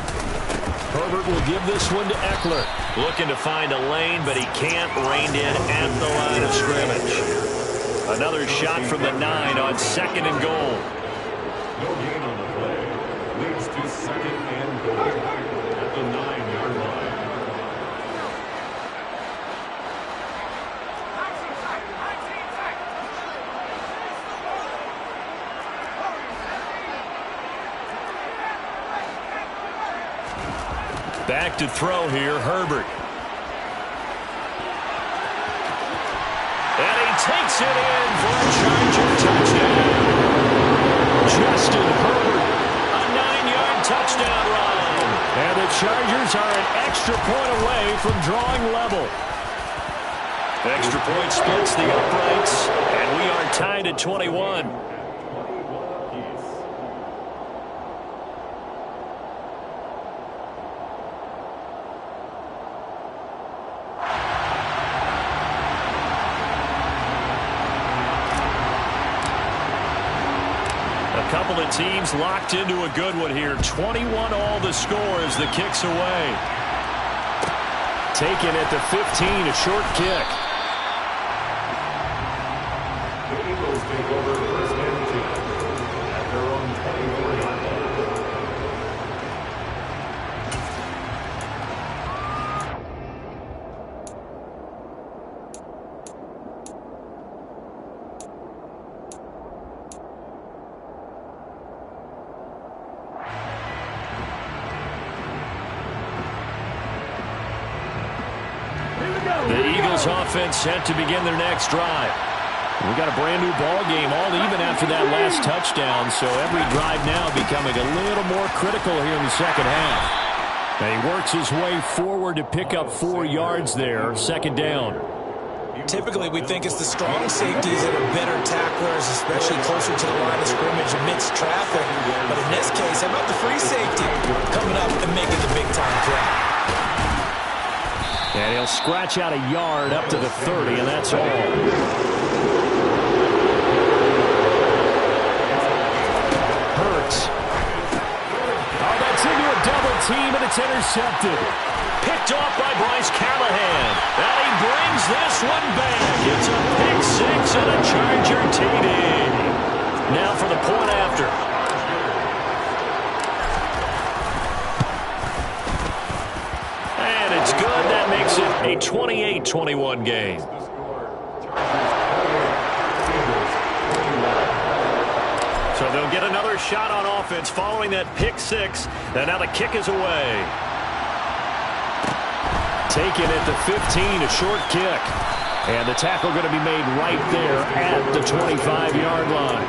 Herbert will give this one to Eckler. Looking to find a lane, but he can't rein in at the line of scrimmage. Another shot from the 9 on 2nd and goal. No gain on the play. Leads to 2nd and goal at the 9-yard line. Back to throw here, Herbert. And he takes it in for a Charger touchdown. Justin Herbert, a 9-yard touchdown run. And the Chargers are an extra point away from drawing level. Extra point splits the uprights, and we are tied at 21. Couple of teams locked into a good one here. 21 all the score as the kick's away. Taken at the 15, a short kick. The Eagles take over 1st and 10 at their own 24-yard line. The Eagles offense set to begin their next drive. We got a brand new ball game, all even after that last touchdown, so every drive now becoming a little more critical here in the 2nd half. And he works his way forward to pick up 4 yards there, 2nd down. Typically, we think it's the strong safeties that are better tacklers, especially closer to the line of scrimmage amidst traffic. But in this case, how about the free safety coming up and making the big-time play? And he'll scratch out a yard up to the 30, and that's all. team, and it's intercepted. Picked off by Bryce Callahan. And he brings this one back. It's a pick six and a Charger TD. Now for the point after. And it's good. That makes it a 28-21 game. So they'll get another shot on offense following that pick six. And now the kick is away. Taken at the 15, a short kick. And the tackle going to be made right there at the 25-yard line.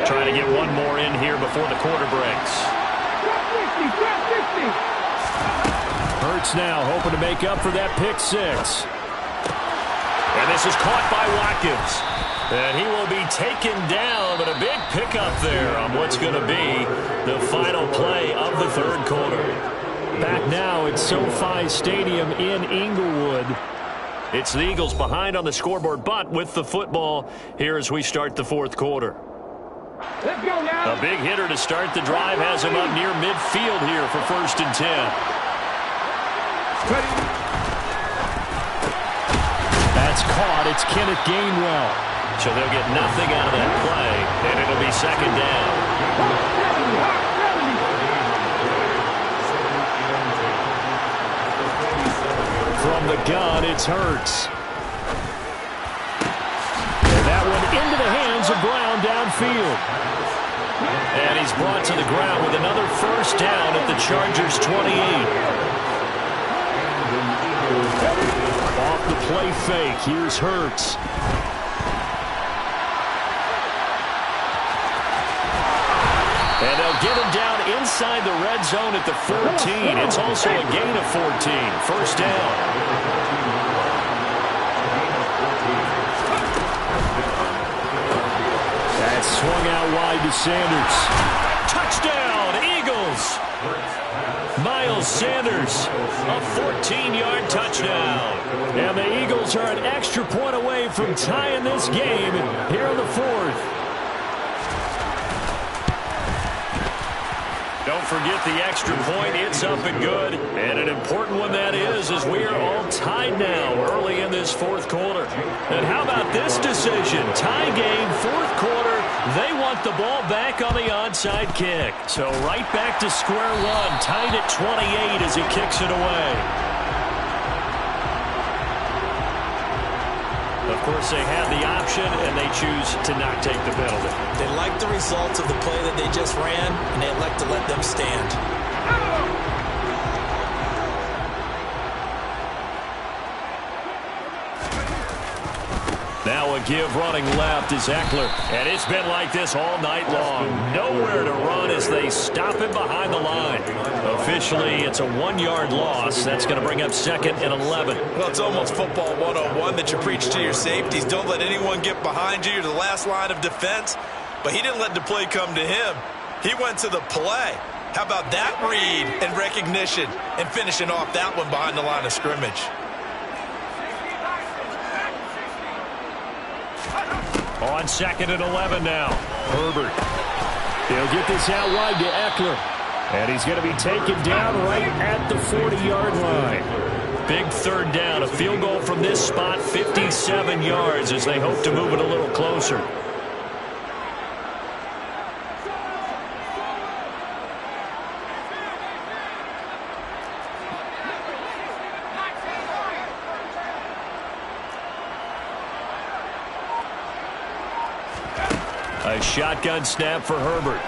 Trying to get one more in here before the quarter breaks. Hurts now hoping to make up for that pick six. And this is caught by Watkins. And he will be taken down, but a big pickup there on what's going to be the final play of the third quarter. Back now at SoFi Stadium in Inglewood. It's the Eagles behind on the scoreboard, but with the football here as we start the fourth quarter. Let's go now. A big hitter to start the drive has him up near midfield here for 1st and 10. That's caught. It's Kenneth Gainwell. So they'll get nothing out of that play, and it'll be 2nd down. From the gun, it's Hurts. And that one into the hands of Brown downfield. And he's brought to the ground with another 1st down at the Chargers' 28. Off the play fake, here's Hurts. And they'll get him down inside the red zone at the 14. It's also a gain of 14. 1st down. That's swung out wide to Sanders. Touchdown, Eagles. Miles Sanders, a 14-yard touchdown. And the Eagles are an extra point away from tying this game here in the 4th. Don't forget the extra point. It's up and good. And an important one that is, as we are all tied now early in this 4th quarter. And how about this decision? Tie game, 4th quarter. They want the ball back on the onside kick. So right back to square one. Tied at 28 as he kicks it away. Of course, they have the option, and they choose to not take the penalty. They like the results of the play that they just ran, and they elect to let them stand. Now a give running left is Eckler. And it's been like this all night long. Nowhere to run as they stop him behind the line. Officially, it's a 1-yard loss. That's going to bring up 2nd and 11. Well, it's almost football 101 that you preach to your safeties. Don't let anyone get behind you. You're the last line of defense. But he didn't let the play come to him. He went to the play. How about that read and recognition and finishing off that one behind the line of scrimmage? On 2nd and 11 now. Herbert. They'll get this out wide to Eckler. And he's going to be taken down right at the 40-yard line. Big 3rd down. A field goal from this spot, 57 yards as they hope to move it a little closer. A shotgun snap for Herbert.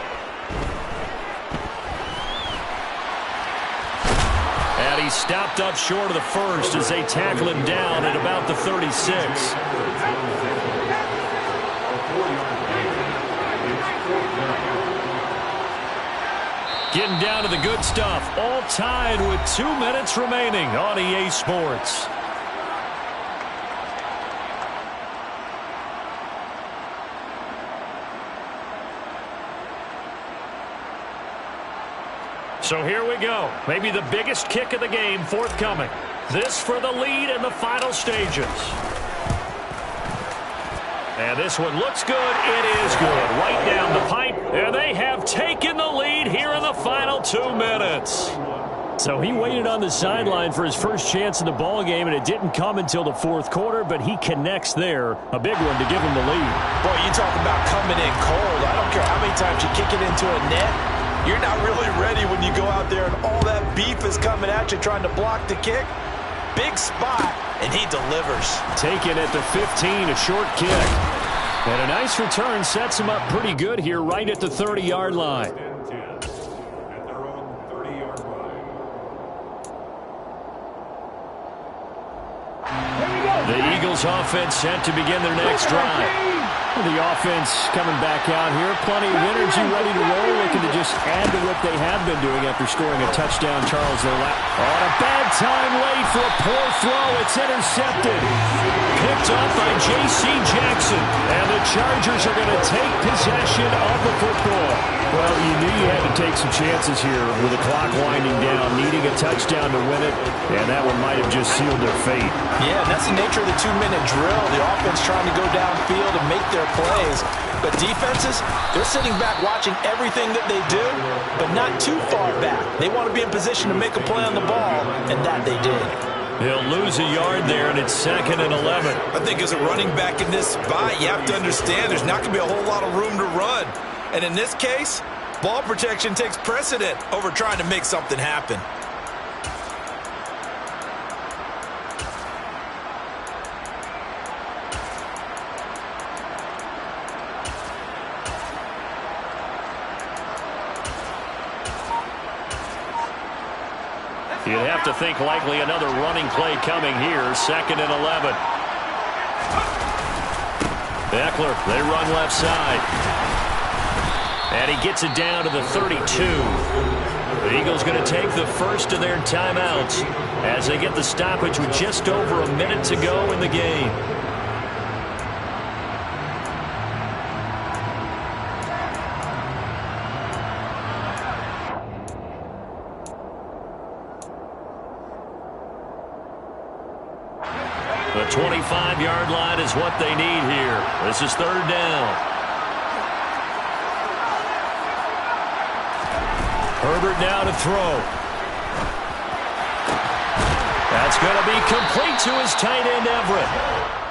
And he stopped up short of the first as they tackle him down at about the 36. Getting down to the good stuff. All tied with 2 minutes remaining on EA Sports. So here we go. Maybe the biggest kick of the game forthcoming. This for the lead in the final stages. And this one looks good. It is good. Right down the pipe. And they have taken the lead here in the final 2 minutes. So he waited on the sideline for his first chance in the ball game, and it didn't come until the fourth quarter, but he connects there. A big one to give him the lead. Boy, you talk about coming in cold. I don't care how many times you kick it into a net. You're not really ready when you go out there and all that beef is coming at you trying to block the kick. Big spot, and he delivers. Taken at the 15, a short kick. And a nice return sets him up pretty good here right at the 30-yard line. The Eagles offense set to begin their next drive. The offense coming back out here. Plenty of energy, ready to roll. Looking to just add to what they have been doing after scoring a touchdown. Charles, their lap. On a bad time late for a poor throw. It's intercepted. Picked up by J.C. Jackson. And the Chargers are going to take possession of the football. Well, you knew you had to take some chances here with the clock winding down, needing a touchdown to win it, and that one might have just sealed their fate. Yeah, and that's the nature of the 2-minute drill. The offense trying to go downfield and make their plays. But defenses, they're sitting back watching everything that they do, but not too far back. They want to be in position to make a play on the ball, and that they did. He'll lose a yard there, and it's 2nd and 11. I think as a running back in this spot, you have to understand there's not going to be a whole lot of room to run. And in this case, ball protection takes precedent over trying to make something happen. You'd have to think likely another running play coming here. 2nd and 11. Eckler, they run left side. And he gets it down to the 32. The Eagles going to take the first of their timeouts as they get the stoppage with just over a minute to go in the game. The 25-yard line is what they need here. This is 3rd down. Herbert now to throw. That's going to be complete to his tight end, Everett.